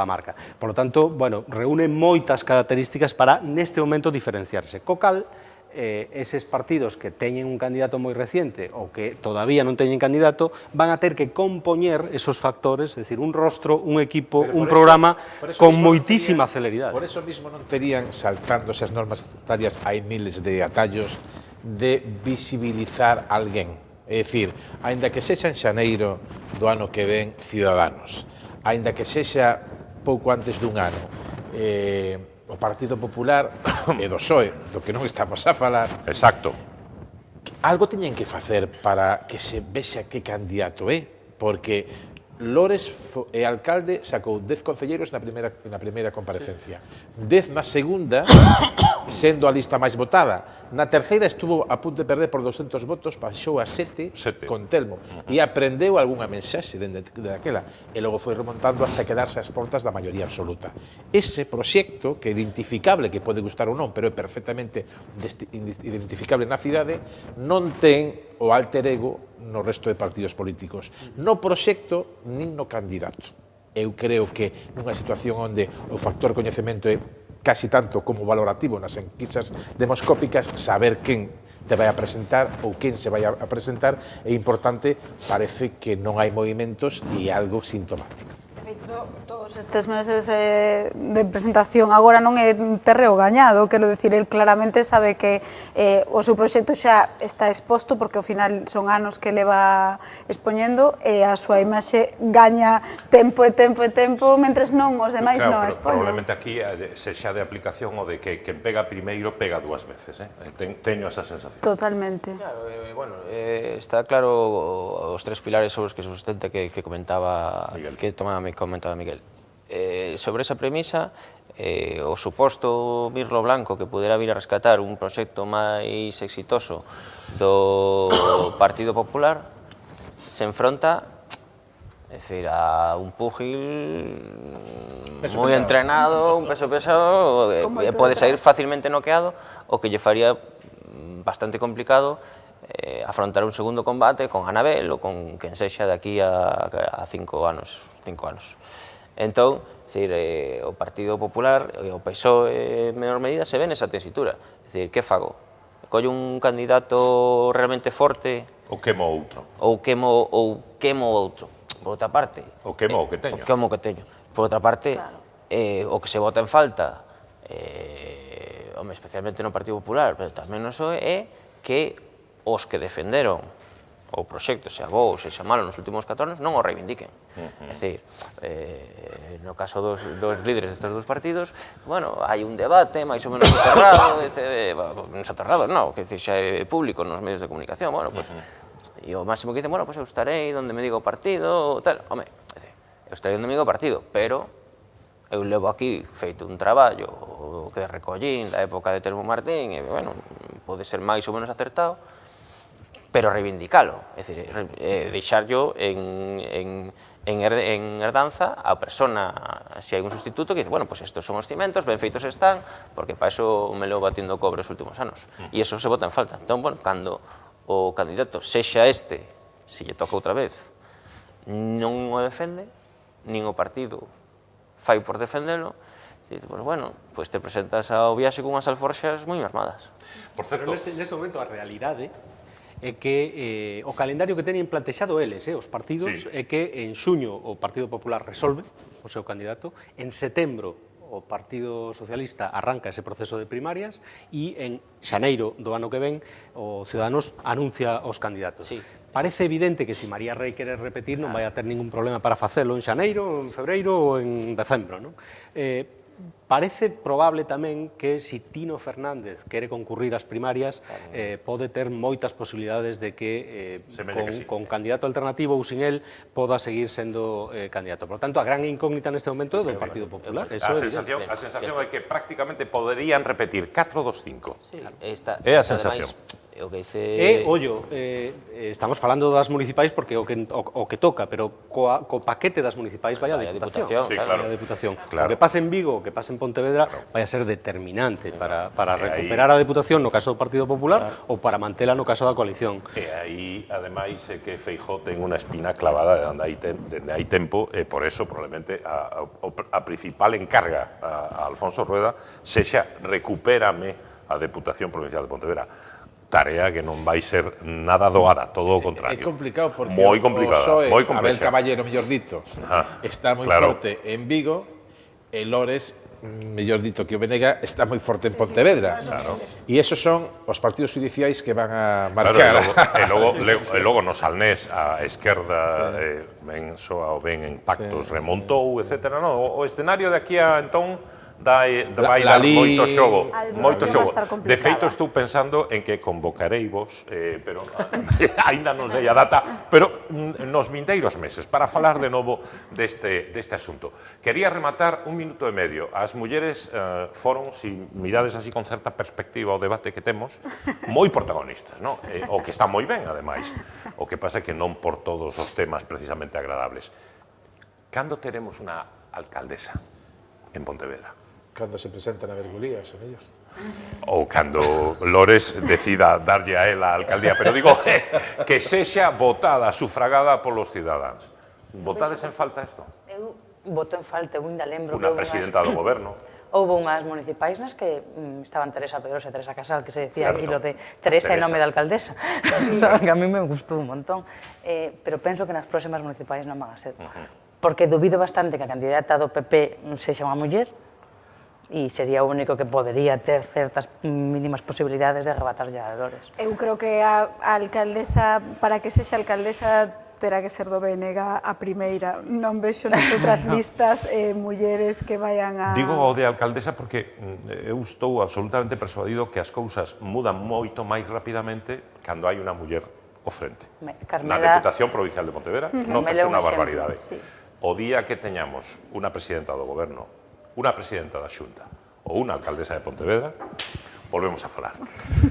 marca. Por lo tanto, bueno, reúne moitas características para neste momento diferenciarse. Co cal, eses partidos que teñen un candidato moi reciente ou que todavía non teñen candidato van a ter que compoñer esos factores, é dicir, un rostro, un equipo, un programa con moitísima celeridade. Por eso mismo non terían, saltándose as normas estatutarias, hai miles de atallos de visibilizar a alguén. É dicir, aínda que sexa en xaneiro do ano que ven Ciudadanos, aínda que sexa pouco antes dun ano, o Partido Popular e do PSOE, do que non estamos a falar. Exacto. Algo teñen que facer para que se vexa que candidato é, porque Lores é alcalde, sacou 10 concelleiros na primeira comparecencia, 10 na segunda, sendo a lista máis votada. Na terceira estuvo a punto de perder por 200 votos, baixou a 7 con Telmo, e aprendeu algunha mensaxe dende aquela, e logo foi remontando hasta quedarse ás portas da maioría absoluta. Ese proxecto, que é identificable, que pode gustar ou non, pero é perfectamente identificable na cidade, non ten o alter ego no resto de partidos políticos. No proxecto, nin no candidato. Eu creo que nunha situación onde o factor coñecemento é casi tanto como valorativo nas enquisas demoscópicas, saber quen te vai a presentar ou quen se vai a presentar é importante, parece que non hai movimentos e algo sintomático. Todos estes meses de presentación agora non é terreo gañado, quero dicir, el claramente sabe que o seu proxecto xa está exposto porque ao final son anos que leva expoñendo e a súa imaxe gaña tempo e tempo e tempo, mentres non os demais non expoñen. Probablemente aquí sexa de aplicación o de que quen pega primeiro pega dúas veces, teño esa sensación. Totalmente. Claro, bueno, está claro os tres pilares sobre os que se sustenta que comentaba Miguel. Sobre esa premisa, o suposto Mirlo Blanco que pudera vir a rescatar un proxecto máis exitoso do Partido Popular se enfronta a un púgil moi entrenado, un peso pesado, pode sair facilmente noqueado, o que lle faría bastante complicado afrontar un segundo combate con Anabel ou con quen sexa de aquí a 5 anos. Entón, o Partido Popular e o PSOE en menor medida se ven nesa tesitura. É dicir, que fago? Collo un candidato realmente forte? Ou quemo outro? Ou quemo outro. Por outra parte... Ou quemo o que teño. Quemo o que teño. Por outra parte, o que se vota en falta, especialmente no Partido Popular, pero tamén no PSOE, é que os que defenderon o proxecto, xa bo ou xa malo nos últimos 4 anos, non o reivindiquen. É dicir, no caso dos líderes destes dous partidos, bueno, hai un debate máis ou menos soterrado, non soterrado, non, que xa é público nos medios de comunicación, bueno, pois, e o máximo que dicen, bueno, pois eu estarei donde me diga o partido, tal, home, eu estarei onde me diga o partido, pero eu levo aquí feito un traballo que recollín da época de Telmo Martín, e, bueno, pode ser máis ou menos acertado, pero reivindicalo, é dicir, deixarlo en herdanza a persona, se hai un sustituto, que dice, bueno, pues estos son os cimentos, ben feitos están, porque para eso me leo batiendo cobre os últimos anos, e iso se bota en falta. Entón, bueno, cando o candidato sexa este, se lle toca outra vez, non o defende, nin o partido fai por defendelo, e dice, pues bueno, pues te presentas ao viaxe con unhas alforxas moi armadas. Por certo, neste momento a realidade é que o calendario que teñen plantexado eles, os partidos, é que en xuño o Partido Popular resolve o seu candidato, en setembro o Partido Socialista arranca ese proceso de primarias e en xaneiro do ano que ven o Ciudadanos anuncia os candidatos. Parece evidente que se María Rei quere repetir non vai a ter ningún problema para facelo en xaneiro, en febreiro ou en decembro, non? Parece probable tamén que se Tino Fernández quere concurrir ás primarias pode ter moitas posibilidades de que con candidato alternativo ou sin él poda seguir sendo candidato. Por tanto, a gran incógnita neste momento é do Partido Popular. A sensación é que prácticamente poderían repetir 4-2-5. É a sensación. Ollo, estamos falando das municipais porque o que toca, pero co paquete das municipais vai a Deputación. O que pase en Vigo, o que pase en Pontevedra, vai a ser determinante para recuperar a Deputación no caso do Partido Popular ou para mantela no caso da coalición. E aí, ademais, é que Feijóo ten unha espina clavada dende hai tempo, e por eso, probablemente, a principal encarga a Alfonso Rueda sexa recupérame a Deputación Provincial de Pontevedra. Tarea que non vai ser nada doada, todo o contrario. É complicado porque o PSOE, Abel Caballero, mellor dito, está moi forte en Vigo, e Lores, mellor dito que o Venega, está moi forte en Pontevedra. E esos son os partidos judiciais que van a marcar. E logo no Salnés, a esquerda ben soa ou ben en pactos remontou, etc. O escenario de aquí a entón vai dar moito xogo. De feito, estou pensando en que convocareivos, pero aínda non sei a data, pero nos vindeiros meses, para falar de novo deste asunto. Quería rematar 1 minuto e medio. As mulleres foron, se mirades así con certa perspectiva o debate que temos, moi protagonistas, o que está moi ben, ademais. O que pasa é que non por todos os temas precisamente agradables. Cando teremos unha alcaldesa en Pontevedra? Cando se presentan a Vergulías, o mellor. Ou cando Lores decida darlle a ela a alcaldía, pero digo que sexa votada, sufragada polos cidadáns. Votades en falta isto? Eu voto en falta, eu ainda lembro unha presidenta do goberno. Houve unhas municipais nas que estaban Teresa Pedrosa e Teresa Casal, que se decía aquí lo de Teresa en nome da alcaldesa, que a mí me gustou un montón, pero penso que nas próximas municipais non van a ser. porque dubido bastante que a candidata do PP sexa unha muller, e sería o único que podería ter certas mínimas posibilidades de arrebatarlle a Dolores. Eu creo que a alcaldesa, para que sexa alcaldesa, terá que ser do BNG a primeira. Non vexo nas outras listas mulleres que vayan a... Digo o de alcaldesa porque eu estou absolutamente persuadido que as cousas mudan moito máis rapidamente cando hai unha muller ao frente. Na Deputación Provincial de Pontevedra notase unha barbaridade. O día que teñamos unha presidenta do Goberno, unha presidenta da Xunta ou unha alcaldesa de Pontevedra, volvemos a falar.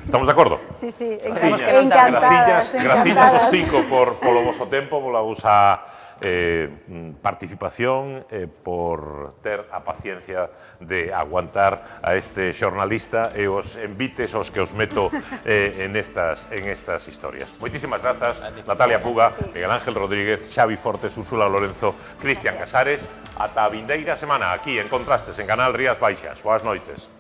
Estamos de acordo? Sí, sí, encantadas. Graciñas os cinco polo voso tempo, pola vosa participación, por ter a paciencia de aguantar a este xornalista e os envites aos que os meto en estas historias. Moitísimas grazas, Natalia Puga, Miguel Ángel Rodríguez, Xavi Fortes, Úrsula Lorenzo, Cristian Casares. Ata a vindeira semana, aquí en Contrastes, en Canal Rías Baixas. Boas noites.